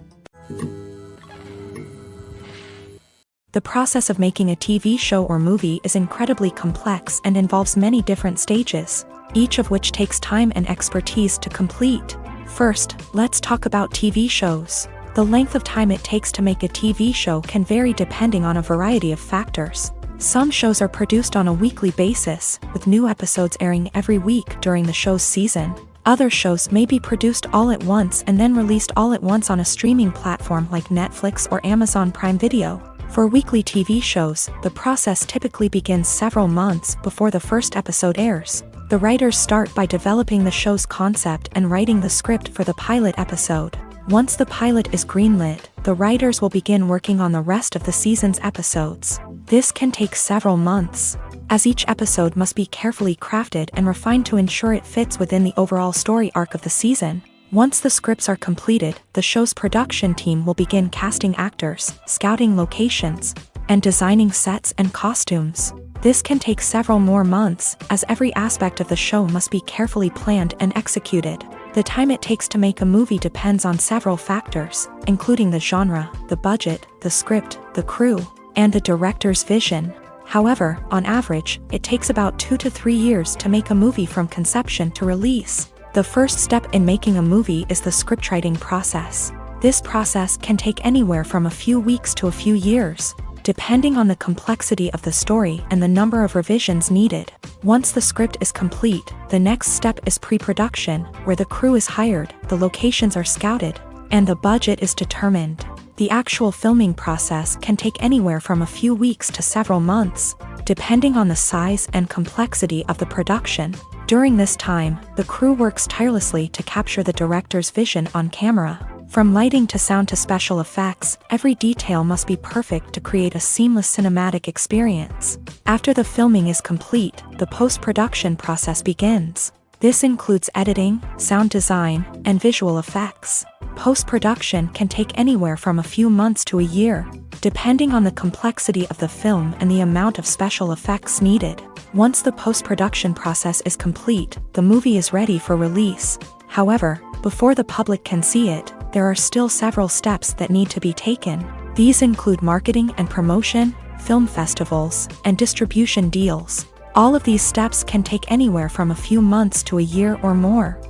[SPEAKER 1] The process of making a TV show or movie is incredibly complex and involves many different stages, each of which takes time and expertise to complete. First, let's talk about TV shows. The length of time it takes to make a TV show can vary depending on a variety of factors. Some shows are produced on a weekly basis, with new episodes airing every week during the show's season. Other shows may be produced all at once and then released all at once on a streaming platform like Netflix or Amazon Prime Video. For weekly TV shows, the process typically begins several months before the first episode airs. The writers start by developing the show's concept and writing the script for the pilot episode. Once the pilot is greenlit, the writers will begin working on the rest of the season's episodes. This can take several months, as each episode must be carefully crafted and refined to ensure it fits within the overall story arc of the season. Once the scripts are completed, the show's production team will begin casting actors, scouting locations, and designing sets and costumes. This can take several more months, as every aspect of the show must be carefully planned and executed. The time it takes to make a movie depends on several factors, including the genre, the budget, the script, the crew, and the director's vision. However, on average, it takes about 2 to 3 years to make a movie from conception to release. The first step in making a movie is the scriptwriting process. This process can take anywhere from a few weeks to a few years, depending on the complexity of the story and the number of revisions needed. Once the script is complete, the next step is pre-production, where the crew is hired, the locations are scouted, and the budget is determined. The actual filming process can take anywhere from a few weeks to several months, depending on the size and complexity of the production. During this time, the crew works tirelessly to capture the director's vision on camera. From lighting to sound to special effects, every detail must be perfect to create a seamless cinematic experience. After the filming is complete, the post-production process begins. This includes editing, sound design, and visual effects. Post-production can take anywhere from a few months to a year, depending on the complexity of the film and the amount of special effects needed. Once the post-production process is complete, the movie is ready for release. However, before the public can see it, there are still several steps that need to be taken. These include marketing and promotion, film festivals, and distribution deals. All of these steps can take anywhere from a few months to a year or more.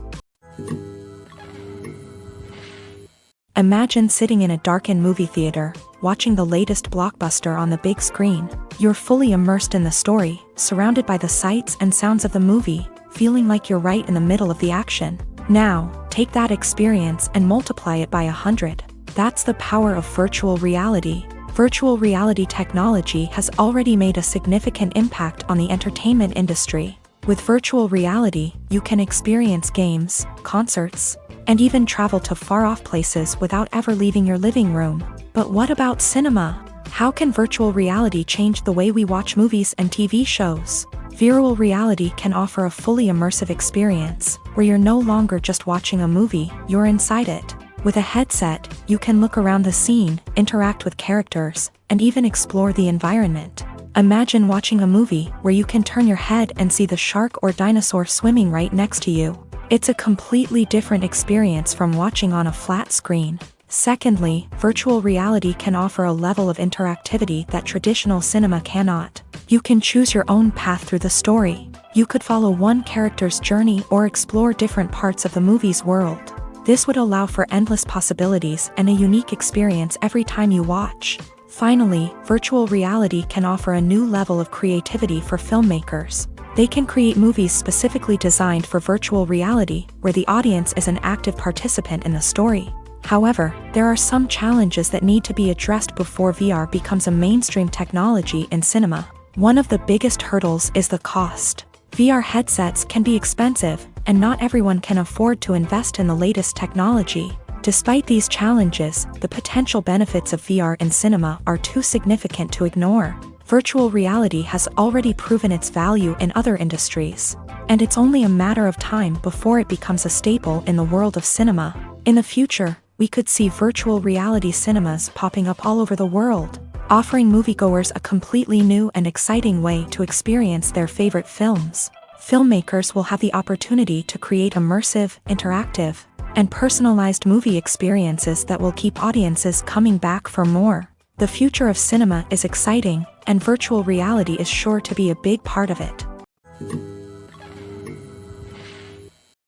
[SPEAKER 1] Imagine sitting in a darkened movie theater, watching the latest blockbuster on the big screen. You're fully immersed in the story, surrounded by the sights and sounds of the movie, feeling like you're right in the middle of the action. Now, take that experience and multiply it by 100. That's the power of virtual reality. Virtual reality technology has already made a significant impact on the entertainment industry. With virtual reality, you can experience games, concerts, and even travel to far-off places without ever leaving your living room. But what about cinema? How can virtual reality change the way we watch movies and TV shows? Virtual reality can offer a fully immersive experience, where you're no longer just watching a movie, you're inside it. With a headset, you can look around the scene, interact with characters, and even explore the environment. Imagine watching a movie where you can turn your head and see the shark or dinosaur swimming right next to you. It's a completely different experience from watching on a flat screen. Secondly, virtual reality can offer a level of interactivity that traditional cinema cannot. You can choose your own path through the story. You could follow one character's journey or explore different parts of the movie's world. This would allow for endless possibilities and a unique experience every time you watch. Finally, virtual reality can offer a new level of creativity for filmmakers. They can create movies specifically designed for virtual reality, where the audience is an active participant in the story. However, there are some challenges that need to be addressed before VR becomes a mainstream technology in cinema. One of the biggest hurdles is the cost. VR headsets can be expensive, and not everyone can afford to invest in the latest technology. Despite these challenges, the potential benefits of VR in cinema are too significant to ignore. Virtual reality has already proven its value in other industries, and it's only a matter of time before it becomes a staple in the world of cinema. In the future, we could see virtual reality cinemas popping up all over the world, offering moviegoers a completely new and exciting way to experience their favorite films. Filmmakers will have the opportunity to create immersive, interactive, and personalized movie experiences that will keep audiences coming back for more. The future of cinema is exciting, and virtual reality is sure to be a big part of it.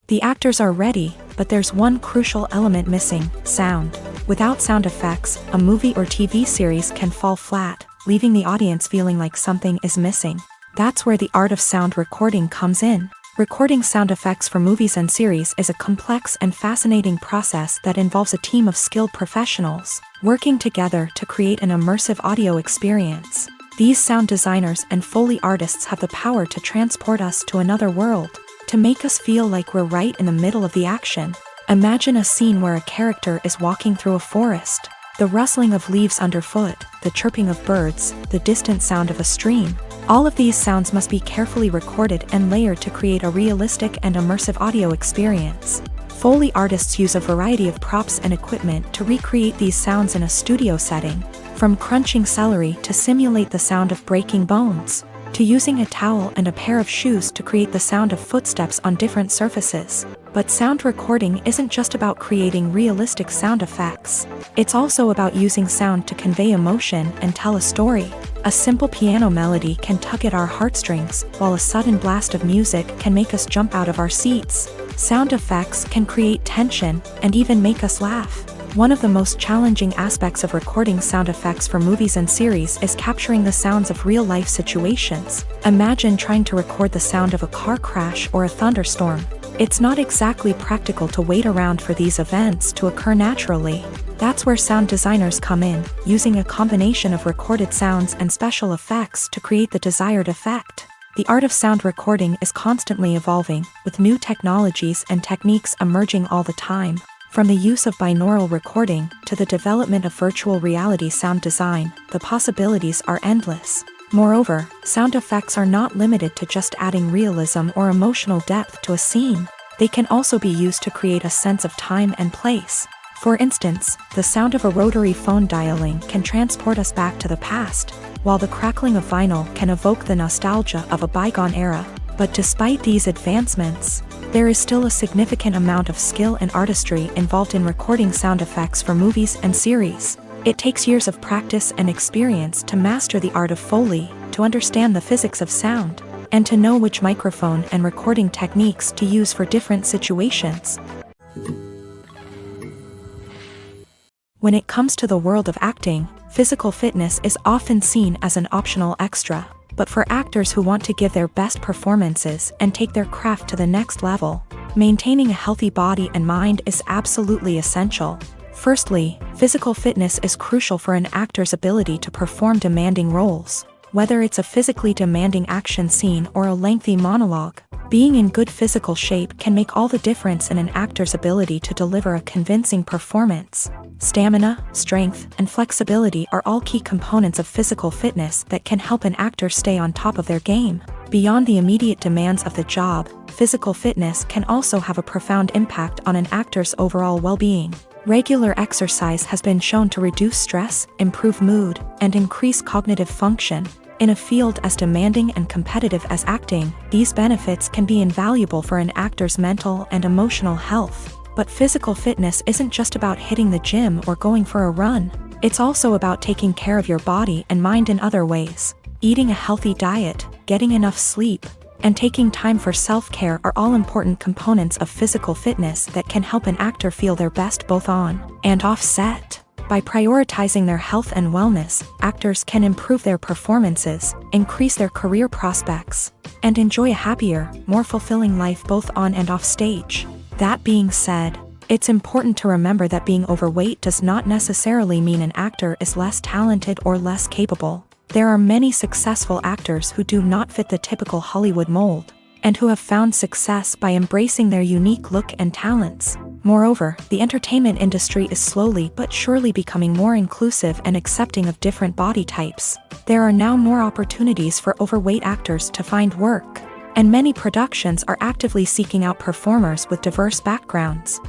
[SPEAKER 1] The actors are ready, but there's one crucial element missing: sound. Without sound effects, a movie or TV series can fall flat, leaving the audience feeling like something is missing. That's where the art of sound recording comes in. Recording sound effects for movies and series is a complex and fascinating process that involves a team of skilled professionals working together to create an immersive audio experience. These sound designers and Foley artists have the power to transport us to another world, to make us feel like we're right in the middle of the action. Imagine a scene where a character is walking through a forest. The rustling of leaves underfoot, the chirping of birds, the distant sound of a stream. All of these sounds must be carefully recorded and layered to create a realistic and immersive audio experience. Foley artists use a variety of props and equipment to recreate these sounds in a studio setting, from crunching celery to simulate the sound of breaking bones, to using a towel and a pair of shoes to create the sound of footsteps on different surfaces. But sound recording isn't just about creating realistic sound effects. It's also about using sound to convey emotion and tell a story. A simple piano melody can tug at our heartstrings, while a sudden blast of music can make us jump out of our seats. Sound effects can create tension and even make us laugh. One of the most challenging aspects of recording sound effects for movies and series is capturing the sounds of real-life situations. Imagine trying to record the sound of a car crash or a thunderstorm. It's not exactly practical to wait around for these events to occur naturally. That's where sound designers come in, using a combination of recorded sounds and special effects to create the desired effect. The art of sound recording is constantly evolving, with new technologies and techniques emerging all the time. From the use of binaural recording to the development of virtual reality sound design, the possibilities are endless. Moreover, sound effects are not limited to just adding realism or emotional depth to a scene. They can also be used to create a sense of time and place. For instance, the sound of a rotary phone dialing can transport us back to the past, while the crackling of vinyl can evoke the nostalgia of a bygone era. But despite these advancements, there is still a significant amount of skill and artistry involved in recording sound effects for movies and series. It takes years of practice and experience to master the art of Foley, to understand the physics of sound, and to know which microphone and recording techniques to use for different situations. When it comes to the world of acting, physical fitness is often seen as an optional extra. But for actors who want to give their best performances and take their craft to the next level, maintaining a healthy body and mind is absolutely essential. Firstly, physical fitness is crucial for an actor's ability to perform demanding roles. Whether it's a physically demanding action scene or a lengthy monologue, being in good physical shape can make all the difference in an actor's ability to deliver a convincing performance. Stamina, strength, and flexibility are all key components of physical fitness that can help an actor stay on top of their game. Beyond the immediate demands of the job, physical fitness can also have a profound impact on an actor's overall well-being. Regular exercise has been shown to reduce stress, improve mood, and increase cognitive function. In a field as demanding and competitive as acting, these benefits can be invaluable for an actor's mental and emotional health. But physical fitness isn't just about hitting the gym or going for a run. It's also about taking care of your body and mind in other ways. Eating a healthy diet, getting enough sleep, and taking time for self-care are all important components of physical fitness that can help an actor feel their best both on and off set. By prioritizing their health and wellness, actors can improve their performances, increase their career prospects, and enjoy a happier, more fulfilling life both on and off stage. That being said, it's important to remember that being overweight does not necessarily mean an actor is less talented or less capable. There are many successful actors who do not fit the typical Hollywood mold, and who have found success by embracing their unique look and talents. Moreover, the entertainment industry is slowly but surely becoming more inclusive and accepting of different body types. There are now more opportunities for overweight actors to find work, and many productions are actively seeking out performers with diverse backgrounds.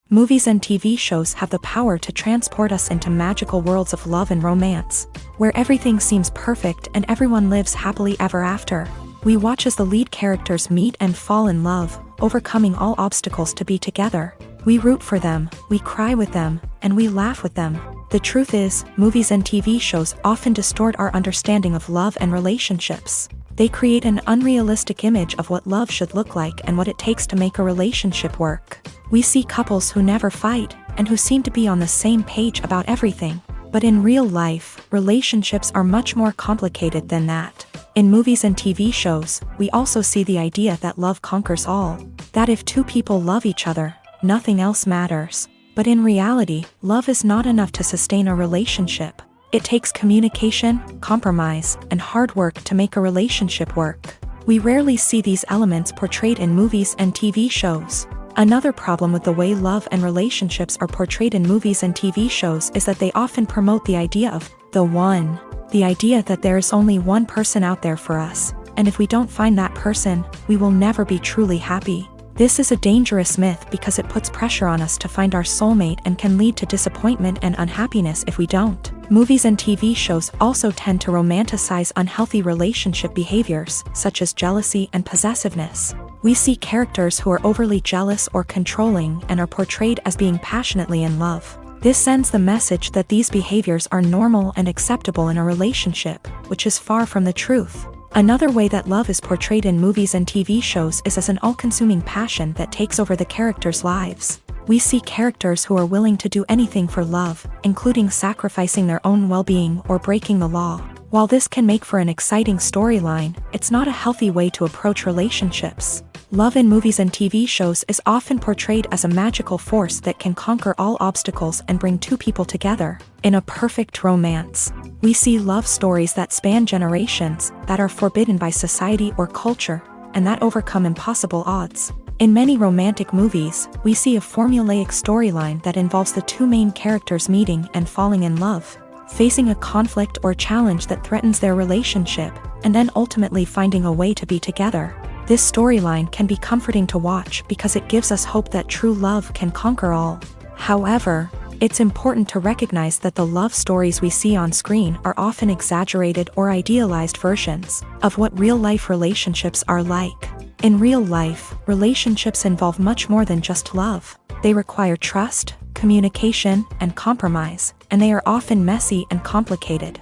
[SPEAKER 1] Movies and TV shows have the power to transport us into magical worlds of love and romance, where everything seems perfect and everyone lives happily ever after. We watch as the lead characters meet and fall in love, overcoming all obstacles to be together. We root for them, we cry with them, and we laugh with them. The truth is, movies and TV shows often distort our understanding of love and relationships. They create an unrealistic image of what love should look like and what it takes to make a relationship work. We see couples who never fight, and who seem to be on the same page about everything. But in real life, relationships are much more complicated than that. In movies and TV shows, we also see the idea that love conquers all. That if two people love each other, nothing else matters. But in reality, love is not enough to sustain a relationship. It takes communication, compromise, and hard work to make a relationship work. We rarely see these elements portrayed in movies and TV shows. Another problem with the way love and relationships are portrayed in movies and TV shows is that they often promote the idea of the one. The idea that there is only one person out there for us, and if we don't find that person, we will never be truly happy. This is a dangerous myth because it puts pressure on us to find our soulmate and can lead to disappointment and unhappiness if we don't. Movies and TV shows also tend to romanticize unhealthy relationship behaviors, such as jealousy and possessiveness. We see characters who are overly jealous or controlling and are portrayed as being passionately in love. This sends the message that these behaviors are normal and acceptable in a relationship, which is far from the truth. Another way that love is portrayed in movies and TV shows is as an all-consuming passion that takes over the characters' lives. We see characters who are willing to do anything for love, including sacrificing their own well-being or breaking the law. While this can make for an exciting storyline, it's not a healthy way to approach relationships. Love in movies and TV shows is often portrayed as a magical force that can conquer all obstacles and bring two people together. In a perfect romance, we see love stories that span generations, that are forbidden by society or culture, and that overcome impossible odds. In many romantic movies, we see a formulaic storyline that involves the two main characters meeting and falling in love, facing a conflict or challenge that threatens their relationship, and then ultimately finding a way to be together. This storyline can be comforting to watch because it gives us hope that true love can conquer all. However, it's important to recognize that the love stories we see on screen are often exaggerated or idealized versions of what real-life relationships are like. In real life, relationships involve much more than just love. They require trust, communication, and compromise, and they are often messy and complicated.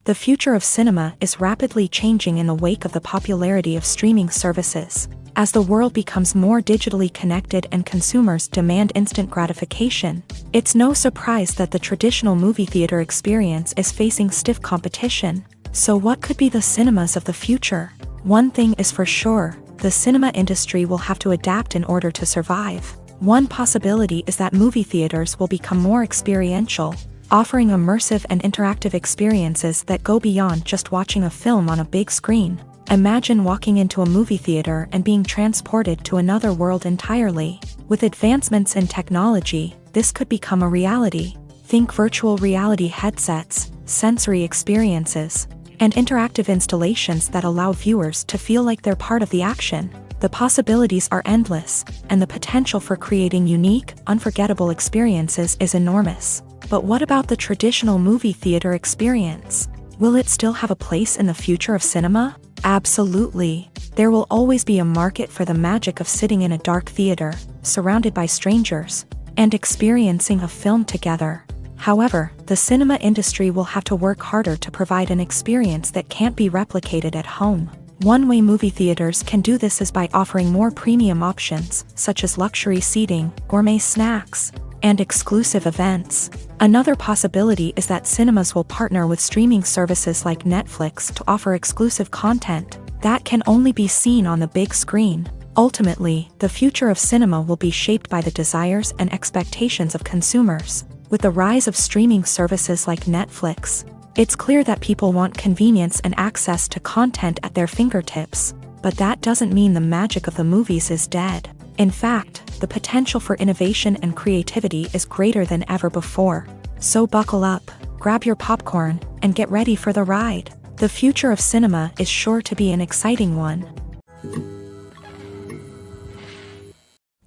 [SPEAKER 1] The future of cinema is rapidly changing in the wake of the popularity of streaming services. As the world becomes more digitally connected and consumers demand instant gratification, it's no surprise that the traditional movie theater experience is facing stiff competition. So what could be the cinemas of the future? One thing is for sure, the cinema industry will have to adapt in order to survive. One possibility is that movie theaters will become more experiential, offering immersive and interactive experiences that go beyond just watching a film on a big screen. Imagine walking into a movie theater and being transported to another world entirely. With advancements in technology, this could become a reality. Think virtual reality headsets, sensory experiences, and interactive installations that allow viewers to feel like they're part of the action. The possibilities are endless, and the potential for creating unique, unforgettable experiences is enormous. But what about the traditional movie theater experience? Will it still have a place in the future of cinema? Absolutely. There will always be a market for the magic of sitting in a dark theater, surrounded by strangers, and experiencing a film together. However, the cinema industry will have to work harder to provide an experience that can't be replicated at home. One way movie theaters can do this is by offering more premium options, such as luxury seating, gourmet snacks, and exclusive events. Another possibility is that cinemas will partner with streaming services like Netflix to offer exclusive content that can only be seen on the big screen. Ultimately, the future of cinema will be shaped by the desires and expectations of consumers. With the rise of streaming services like Netflix, it's clear that people want convenience and access to content at their fingertips. But that doesn't mean the magic of the movies is dead. In fact, the potential for innovation and creativity is greater than ever before. So buckle up, grab your popcorn, and get ready for the ride. The future of cinema is sure to be an exciting one.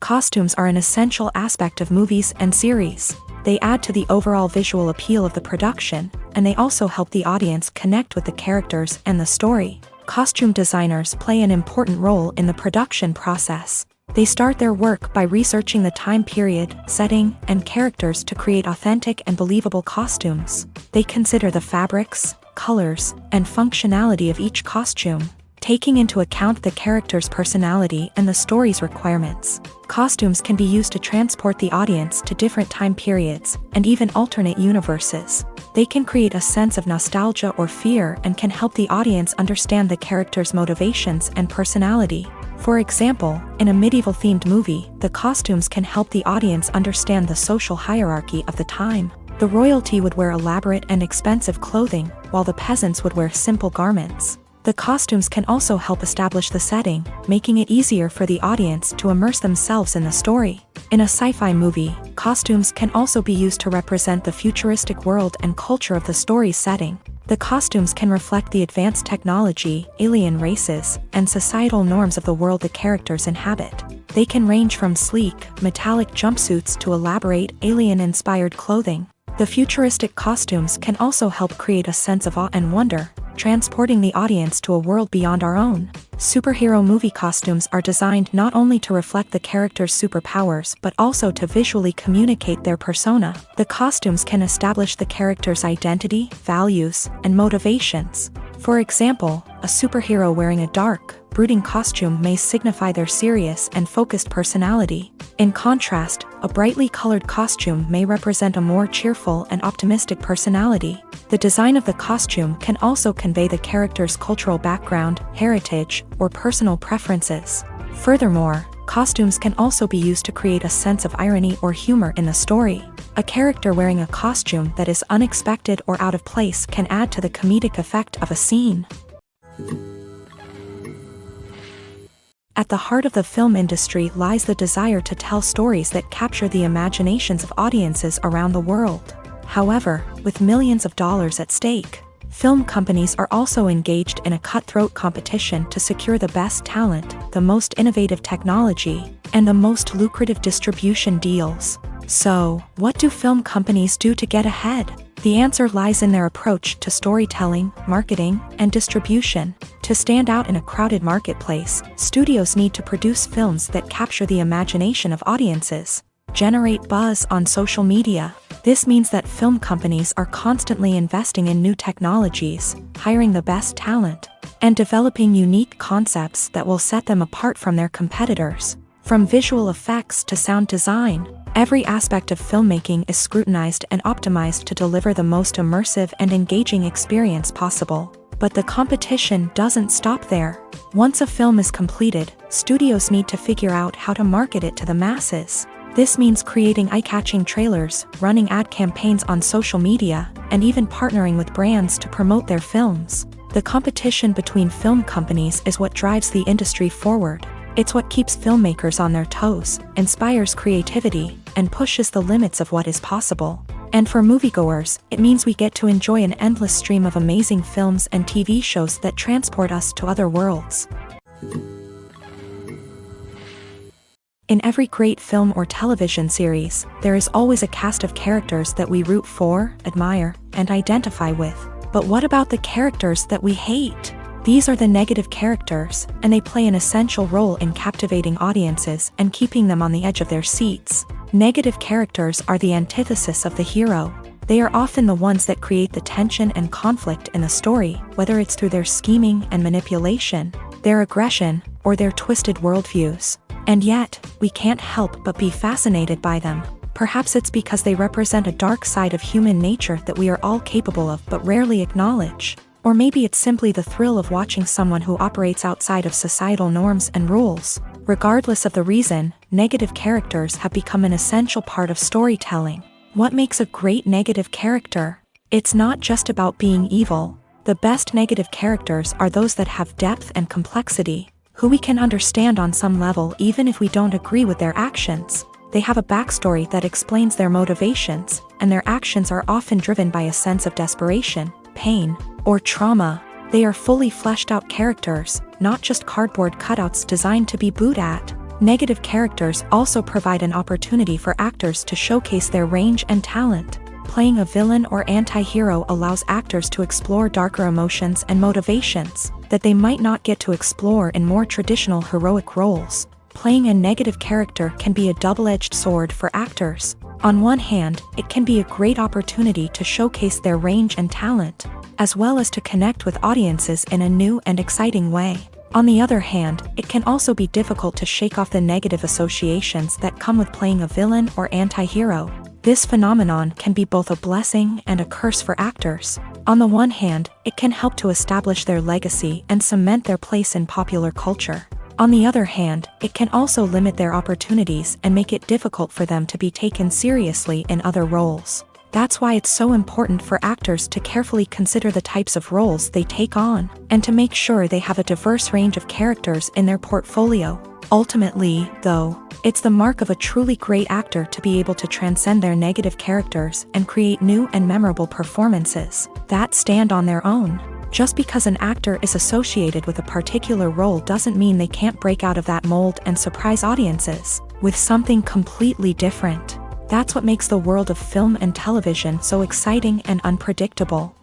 [SPEAKER 1] Costumes are an essential aspect of movies and series. They add to the overall visual appeal of the production, and they also help the audience connect with the characters and the story. Costume designers play an important role in the production process. They start their work by researching the time period, setting, and characters to create authentic and believable costumes. They consider the fabrics, colors, and functionality of each costume, taking into account the character's personality and the story's requirements. Costumes can be used to transport the audience to different time periods and even alternate universes. They can create a sense of nostalgia or fear and can help the audience understand the character's motivations and personality. For example, in a medieval-themed movie, the costumes can help the audience understand the social hierarchy of the time. The royalty would wear elaborate and expensive clothing, while the peasants would wear simple garments. The costumes can also help establish the setting, making it easier for the audience to immerse themselves in the story. In a sci-fi movie, costumes can also be used to represent the futuristic world and culture of the story's setting. The costumes can reflect the advanced technology, alien races, and societal norms of the world the characters inhabit. They can range from sleek, metallic jumpsuits to elaborate, alien-inspired clothing. The futuristic costumes can also help create a sense of awe and wonder, transporting the audience to a world beyond our own. Superhero movie costumes are designed not only to reflect the character's superpowers but also to visually communicate their persona. The costumes can establish the character's identity, values, and motivations. For example, a superhero wearing a dark, brooding costume may signify their serious and focused personality. In contrast, a brightly colored costume may represent a more cheerful and optimistic personality. The design of the costume can also convey the character's cultural background, heritage, or personal preferences. Furthermore, costumes can also be used to create a sense of irony or humor in the story. A character wearing a costume that is unexpected or out of place can add to the comedic effect of a scene. At the heart of the film industry lies the desire to tell stories that capture the imaginations of audiences around the world. However, with millions of dollars at stake, film companies are also engaged in a cutthroat competition to secure the best talent, the most innovative technology, and the most lucrative distribution deals. So, what do film companies do to get ahead? The answer lies in their approach to storytelling, marketing, and distribution. To stand out in a crowded marketplace, studios need to produce films that capture the imagination of audiences, generate buzz on social media. This means that film companies are constantly investing in new technologies, hiring the best talent, and developing unique concepts that will set them apart from their competitors. From visual effects to sound design, every aspect of filmmaking is scrutinized and optimized to deliver the most immersive and engaging experience possible. But the competition doesn't stop there. Once a film is completed, studios need to figure out how to market it to the masses. This means creating eye-catching trailers, running ad campaigns on social media, and even partnering with brands to promote their films. The competition between film companies is what drives the industry forward. It's what keeps filmmakers on their toes, inspires creativity, and pushes the limits of what is possible. And for moviegoers, it means we get to enjoy an endless stream of amazing films and TV shows that transport us to other worlds. In every great film or television series, there is always a cast of characters that we root for, admire, and identify with. But what about the characters that we hate? These are the negative characters, and they play an essential role in captivating audiences and keeping them on the edge of their seats. Negative characters are the antithesis of the hero. They are often the ones that create the tension and conflict in the story, whether it's through their scheming and manipulation, their aggression, or their twisted worldviews. And yet, we can't help but be fascinated by them. Perhaps it's because they represent a dark side of human nature that we are all capable of but rarely acknowledge. Or maybe it's simply the thrill of watching someone who operates outside of societal norms and rules. Regardless of the reason, negative characters have become an essential part of storytelling. What makes a great negative character? It's not just about being evil. The best negative characters are those that have depth and complexity, who we can understand on some level even if we don't agree with their actions. They have a backstory that explains their motivations, and their actions are often driven by a sense of desperation, pain, or trauma. They are fully fleshed out characters, not just cardboard cutouts designed to be booed at. Negative characters also provide an opportunity for actors to showcase their range and talent. Playing a villain or anti-hero allows actors to explore darker emotions and motivations that they might not get to explore in more traditional heroic roles. Playing a negative character can be a double-edged sword for actors. On one hand, it can be a great opportunity to showcase their range and talent, as well as to connect with audiences in a new and exciting way. On the other hand, it can also be difficult to shake off the negative associations that come with playing a villain or anti-hero. This phenomenon can be both a blessing and a curse for actors. On the one hand, it can help to establish their legacy and cement their place in popular culture. On the other hand, it can also limit their opportunities and make it difficult for them to be taken seriously in other roles. That's why it's so important for actors to carefully consider the types of roles they take on, and to make sure they have a diverse range of characters in their portfolio. Ultimately, though, it's the mark of a truly great actor to be able to transcend their negative characters and create new and memorable performances that stand on their own. Just because an actor is associated with a particular role doesn't mean they can't break out of that mold and surprise audiences with something completely different. That's what makes the world of film and television so exciting and unpredictable.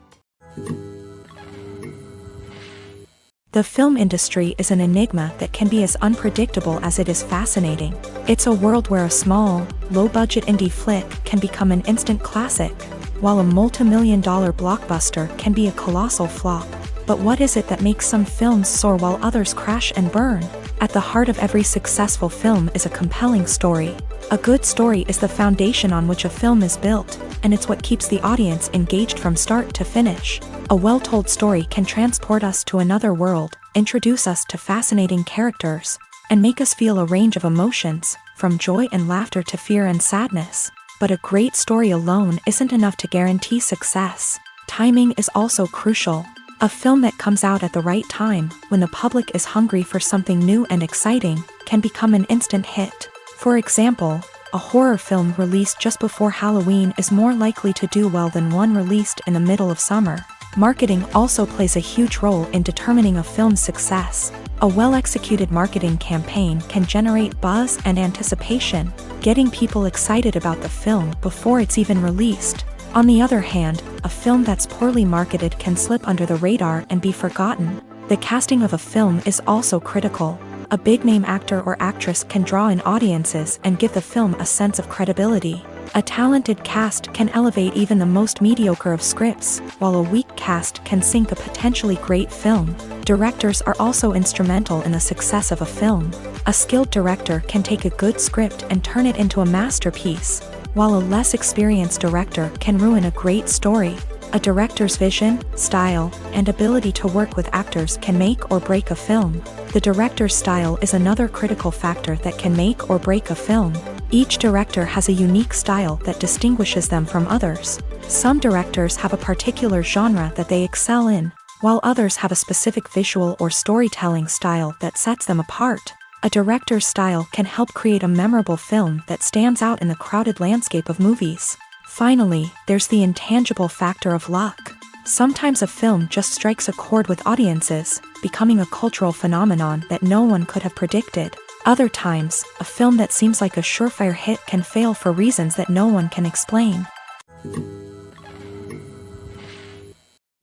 [SPEAKER 1] The film industry is an enigma that can be as unpredictable as it is fascinating. It's a world where a small, low-budget indie flick can become an instant classic, while a multi-million-dollar blockbuster can be a colossal flop. But what is it that makes some films soar while others crash and burn? At the heart of every successful film is a compelling story. A good story is the foundation on which a film is built, and it's what keeps the audience engaged from start to finish. A well-told story can transport us to another world, introduce us to fascinating characters, and make us feel a range of emotions, from joy and laughter to fear and sadness. But a great story alone isn't enough to guarantee success. Timing is also crucial. A film that comes out at the right time, when the public is hungry for something new and exciting, can become an instant hit. For example, a horror film released just before Halloween is more likely to do well than one released in the middle of summer. Marketing also plays a huge role in determining a film's success. A well-executed marketing campaign can generate buzz and anticipation, getting people excited about the film before it's even released. On the other hand, a film that's poorly marketed can slip under the radar and be forgotten. The casting of a film is also critical. A big-name actor or actress can draw in audiences and give the film a sense of credibility. A talented cast can elevate even the most mediocre of scripts, while a weak cast can sink a potentially great film. Directors are also instrumental in the success of a film. A skilled director can take a good script and turn it into a masterpiece, while a less experienced director can ruin a great story. A director's vision, style, and ability to work with actors can make or break a film. The director's style is another critical factor that can make or break a film. Each director has a unique style that distinguishes them from others. Some directors have a particular genre that they excel in, while others have a specific visual or storytelling style that sets them apart. A director's style can help create a memorable film that stands out in the crowded landscape of movies. Finally, there's the intangible factor of luck. Sometimes a film just strikes a chord with audiences, becoming a cultural phenomenon that no one could have predicted. Other times, a film that seems like a surefire hit can fail for reasons that no one can explain.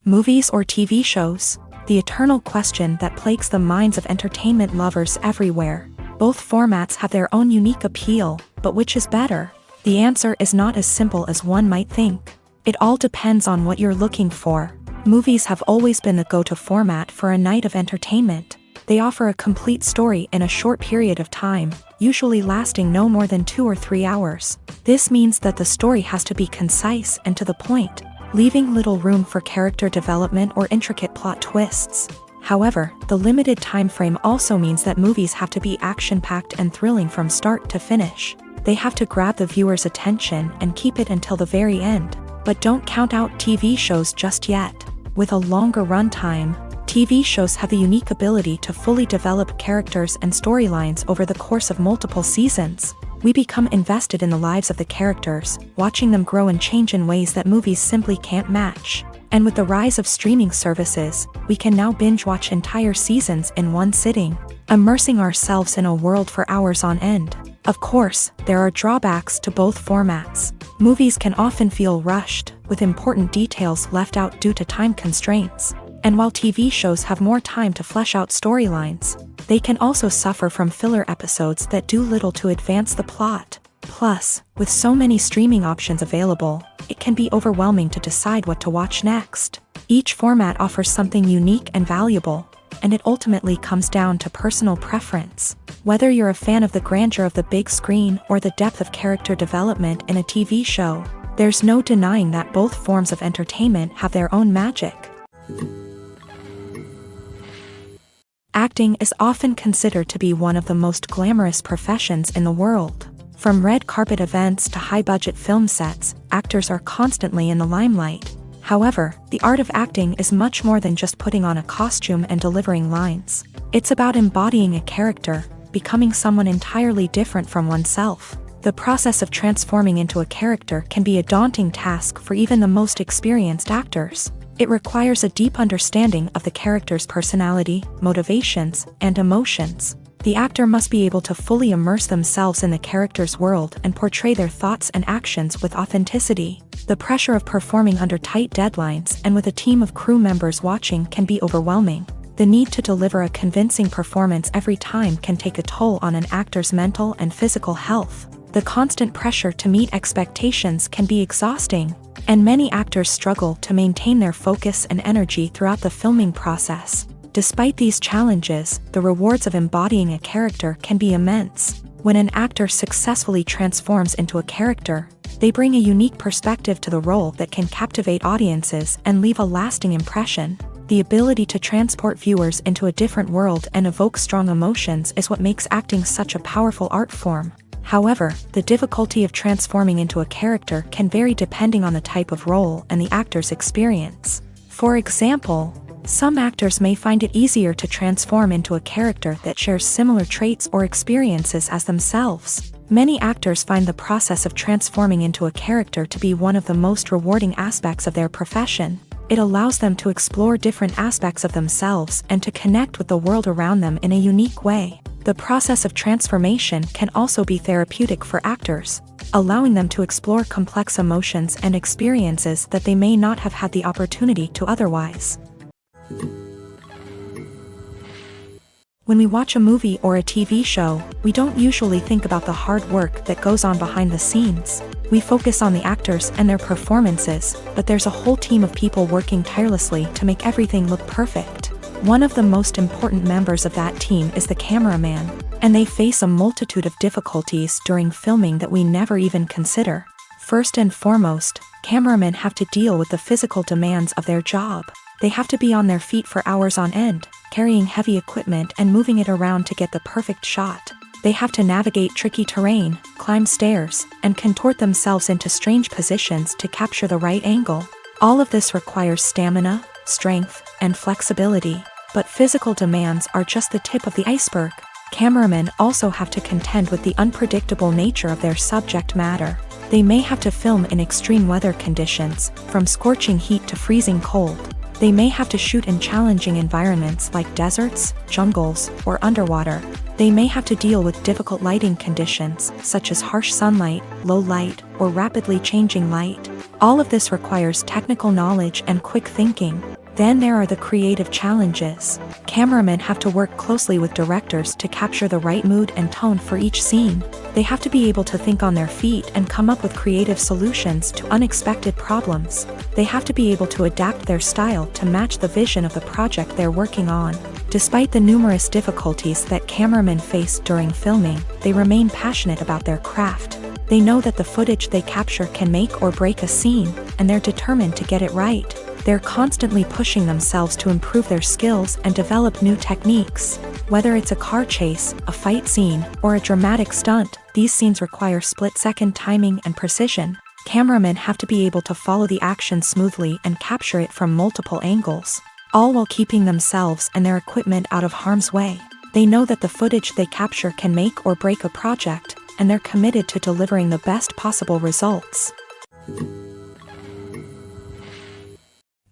[SPEAKER 1] Movies or TV shows? The eternal question that plagues the minds of entertainment lovers everywhere. Both formats have their own unique appeal, but which is better? The answer is not as simple as one might think. It all depends on what you're looking for. Movies have always been the go-to format for a night of entertainment. They offer a complete story in a short period of time, usually lasting no more than 2 or 3 hours. This means that the story has to be concise and to the point, leaving little room for character development or intricate plot twists. However, the limited time frame also means that movies have to be action-packed and thrilling from start to finish. They have to grab the viewer's attention and keep it until the very end. But don't count out TV shows just yet. With a longer runtime, TV shows have the unique ability to fully develop characters and storylines over the course of multiple seasons. We become invested in the lives of the characters, watching them grow and change in ways that movies simply can't match. And with the rise of streaming services, we can now binge-watch entire seasons in one sitting, immersing ourselves in a world for hours on end. Of course, there are drawbacks to both formats. Movies can often feel rushed, with important details left out due to time constraints. And while TV shows have more time to flesh out storylines, they can also suffer from filler episodes that do little to advance the plot. Plus, with so many streaming options available, it can be overwhelming to decide what to watch next. Each format offers something unique and valuable, and it ultimately comes down to personal preference. Whether you're a fan of the grandeur of the big screen or the depth of character development in a TV show, there's no denying that both forms of entertainment have their own magic. Acting is often considered to be one of the most glamorous professions in the world. From red carpet events to high-budget film sets, actors are constantly in the limelight. However, the art of acting is much more than just putting on a costume and delivering lines. It's about embodying a character, becoming someone entirely different from oneself. The process of transforming into a character can be a daunting task for even the most experienced actors. It requires a deep understanding of the character's personality, motivations, and emotions. The actor must be able to fully immerse themselves in the character's world and portray their thoughts and actions with authenticity. The pressure of performing under tight deadlines and with a team of crew members watching can be overwhelming. The need to deliver a convincing performance every time can take a toll on an actor's mental and physical health. The constant pressure to meet expectations can be exhausting, and many actors struggle to maintain their focus and energy throughout the filming process. Despite these challenges, the rewards of embodying a character can be immense. When an actor successfully transforms into a character, they bring a unique perspective to the role that can captivate audiences and leave a lasting impression. The ability to transport viewers into a different world and evoke strong emotions is what makes acting such a powerful art form. However, the difficulty of transforming into a character can vary depending on the type of role and the actor's experience. For example, Some actors may find it easier to transform into a character that shares similar traits or experiences as themselves. Many actors find the process of transforming into a character to be one of the most rewarding aspects of their profession. It allows them to explore different aspects of themselves and to connect with the world around them in a unique way. The process of transformation can also be therapeutic for actors, allowing them to explore complex emotions and experiences that they may not have had the opportunity to otherwise. When we watch a movie or a TV show, we don't usually think about the hard work that goes on behind the scenes. We focus on the actors and their performances, but there's a whole team of people working tirelessly to make everything look perfect. One of the most important members of that team is the cameraman, and they face a multitude of difficulties during filming that we never even consider. First and foremost, cameramen have to deal with the physical demands of their job. They have to be on their feet for hours on end, carrying heavy equipment and moving it around to get the perfect shot. They have to navigate tricky terrain, climb stairs, and contort themselves into strange positions to capture the right angle. All of this requires stamina, strength, and flexibility. But physical demands are just the tip of the iceberg. Cameramen also have to contend with the unpredictable nature of their subject matter. They may have to film in extreme weather conditions, from scorching heat to freezing cold. They may have to shoot in challenging environments like deserts, jungles, or underwater. They may have to deal with difficult lighting conditions, such as harsh sunlight, low light, or rapidly changing light. All of this requires technical knowledge and quick thinking. Then there are the creative challenges. Cameramen have to work closely with directors to capture the right mood and tone for each scene. They have to be able to think on their feet and come up with creative solutions to unexpected problems. They have to be able to adapt their style to match the vision of the project they're working on. Despite the numerous difficulties that cameramen face during filming, they remain passionate about their craft. They know that the footage they capture can make or break a scene, and they're determined to get it right. They're constantly pushing themselves to improve their skills and develop new techniques. Whether it's a car chase, a fight scene, or a dramatic stunt, these scenes require split-second timing and precision. Cameramen have to be able to follow the action smoothly and capture it from multiple angles, all while keeping themselves and their equipment out of harm's way. They know that the footage they capture can make or break a project, and they're committed to delivering the best possible results.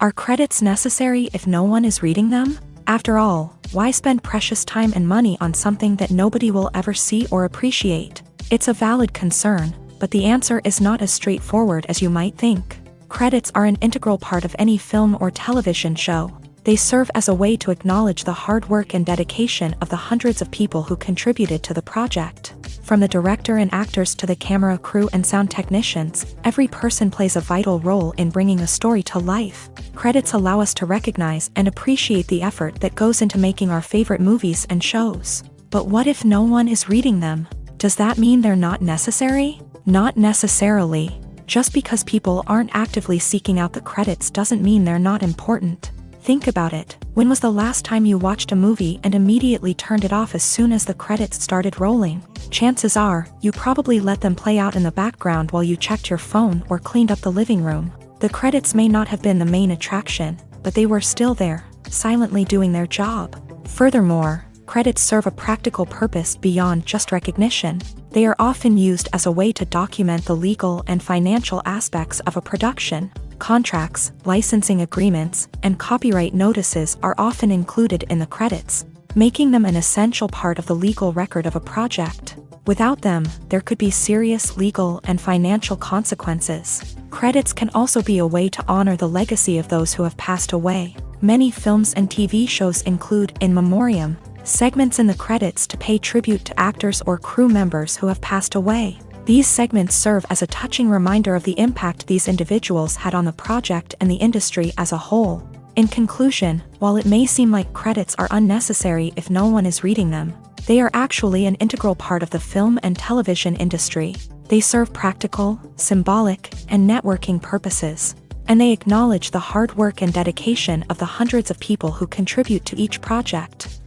[SPEAKER 1] Are credits necessary if no one is reading them? After all, why spend precious time and money on something that nobody will ever see or appreciate? It's a valid concern, but the answer is not as straightforward as you might think. Credits are an integral part of any film or television show. They serve as a way to acknowledge the hard work and dedication of the hundreds of people who contributed to the project. From the director and actors to the camera crew and sound technicians, every person plays a vital role in bringing a story to life. Credits allow us to recognize and appreciate the effort that goes into making our favorite movies and shows. But what if no one is reading them? Does that mean they're not necessary? Not necessarily. Just because people aren't actively seeking out the credits doesn't mean they're not important. Think about it. When was the last time you watched a movie and immediately turned it off as soon as the credits started rolling? Chances are, you probably let them play out in the background while you checked your phone or cleaned up the living room. The credits may not have been the main attraction, but they were still there, silently doing their job. Furthermore, credits serve a practical purpose beyond just recognition. They are often used as a way to document the legal and financial aspects of a production. Contracts, licensing agreements, and copyright notices are often included in the credits, making them an essential part of the legal record of a project. Without them, there could be serious legal and financial consequences. Credits can also be a way to honor the legacy of those who have passed away. Many films and TV shows include in memoriam segments in the credits to pay tribute to actors or crew members who have passed away. These segments serve as a touching reminder of the impact these individuals had on the project and the industry as a whole. In conclusion, while it may seem like credits are unnecessary if no one is reading them, they are actually an integral part of the film and television industry. They serve practical, symbolic, and networking purposes, and they acknowledge the hard work and dedication of the hundreds of people who contribute to each project.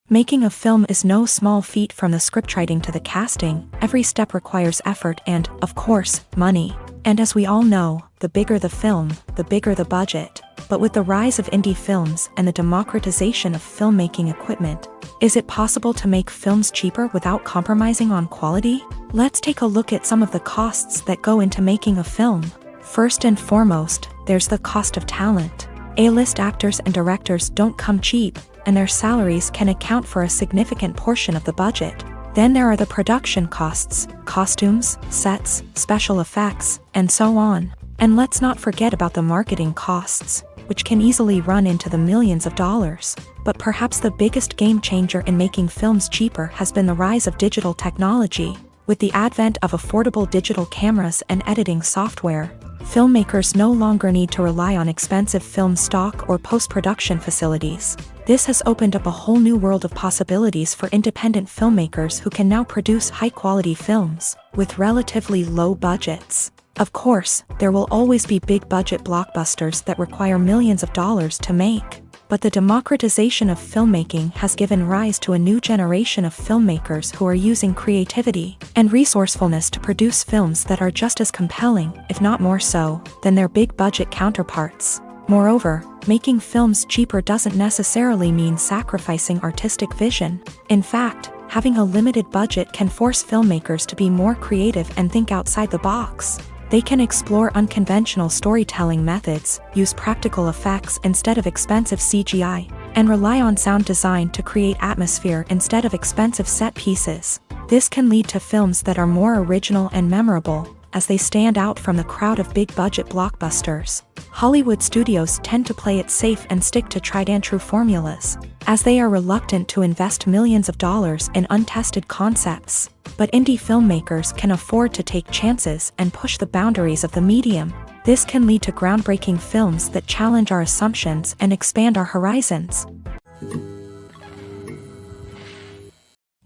[SPEAKER 1] Making a film is no small feat. From the scriptwriting to the casting, every step requires effort and, of course, money. And as we all know, the bigger the film, the bigger the budget. But with the rise of indie films and the democratization of filmmaking equipment, is it possible to make films cheaper without compromising on quality? Let's take a look at some of the costs that go into making a film. First and foremost, there's the cost of talent. A-list actors and directors don't come cheap, and their salaries can account for a significant portion of the budget. Then there are the production costs, costumes, sets, special effects, and so on. And let's not forget about the marketing costs, which can easily run into the millions of dollars. But perhaps the biggest game changer in making films cheaper has been the rise of digital technology. With the advent of affordable digital cameras and editing software, filmmakers no longer need to rely on expensive film stock or post-production facilities. This has opened up a whole new world of possibilities for independent filmmakers who can now produce high-quality films with relatively low budgets. Of course, there will always be big-budget blockbusters that require millions of dollars to make. But the democratization of filmmaking has given rise to a new generation of filmmakers who are using creativity and resourcefulness to produce films that are just as compelling, if not more so, than their big-budget counterparts. Moreover, making films cheaper doesn't necessarily mean sacrificing artistic vision. In fact, having a limited budget can force filmmakers to be more creative and think outside the box. They can explore unconventional storytelling methods, use practical effects instead of expensive CGI, and rely on sound design to create atmosphere instead of expensive set pieces. This can lead to films that are more original and memorable, as they stand out from the crowd of big-budget blockbusters. Hollywood studios tend to play it safe and stick to tried-and-true formulas, as they are reluctant to invest millions of dollars in untested concepts. But indie filmmakers can afford to take chances and push the boundaries of the medium. This can lead to groundbreaking films that challenge our assumptions and expand our horizons.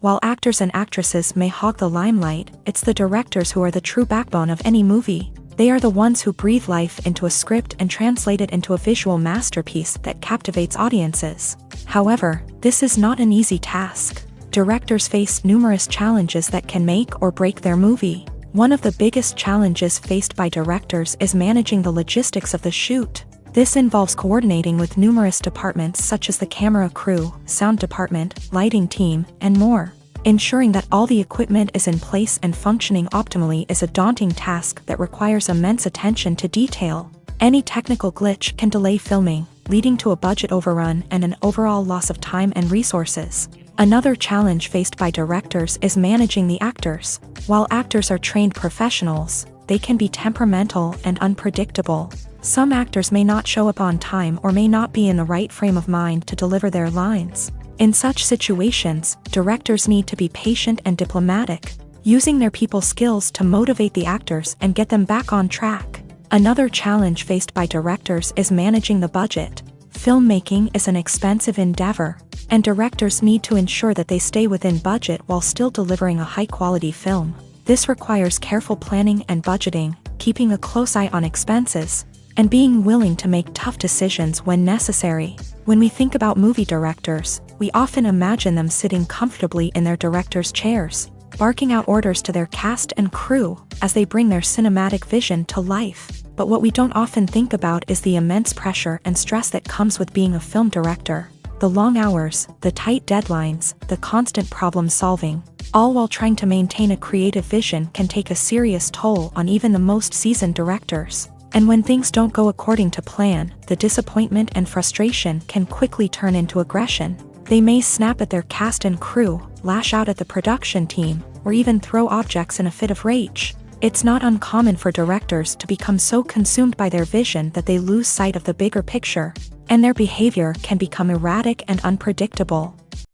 [SPEAKER 1] While actors and actresses may hog the limelight, it's the directors who are the true backbone of any movie. They are the ones who breathe life into a script and translate it into a visual masterpiece that captivates audiences. However, this is not an easy task. Directors face numerous challenges that can make or break their movie. One of the biggest challenges faced by directors is managing the logistics of the shoot. This involves coordinating with numerous departments such as the camera crew, sound department, lighting team, and more. Ensuring that all the equipment is in place and functioning optimally is a daunting task that requires immense attention to detail. Any technical glitch can delay filming, leading to a budget overrun and an overall loss of time and resources. Another challenge faced by directors is managing the actors. While actors are trained professionals, they can be temperamental and unpredictable. Some actors may not show up on time or may not be in the right frame of mind to deliver their lines. In such situations, directors need to be patient and diplomatic, using their people skills to motivate the actors and get them back on track. Another challenge faced by directors is managing the budget. Filmmaking is an expensive endeavor, and directors need to ensure that they stay within budget while still delivering a high-quality film. This requires careful planning and budgeting, keeping a close eye on expenses, and being willing to make tough decisions when necessary. When we think about movie directors, we often imagine them sitting comfortably in their director's chairs, barking out orders to their cast and crew as they bring their cinematic vision to life. But what we don't often think about is the immense pressure and stress that comes with being a film director. The long hours, the tight deadlines, the constant problem solving, all while trying to maintain a creative vision can take a serious toll on even the most seasoned directors. And when things don't go according to plan, the disappointment and frustration can quickly turn into aggression. They may snap at their cast and crew, lash out at the production team, or even throw objects in a fit of rage. It's not uncommon for directors to become so consumed by their vision that they lose sight of the bigger picture, and their behavior can become erratic and unpredictable.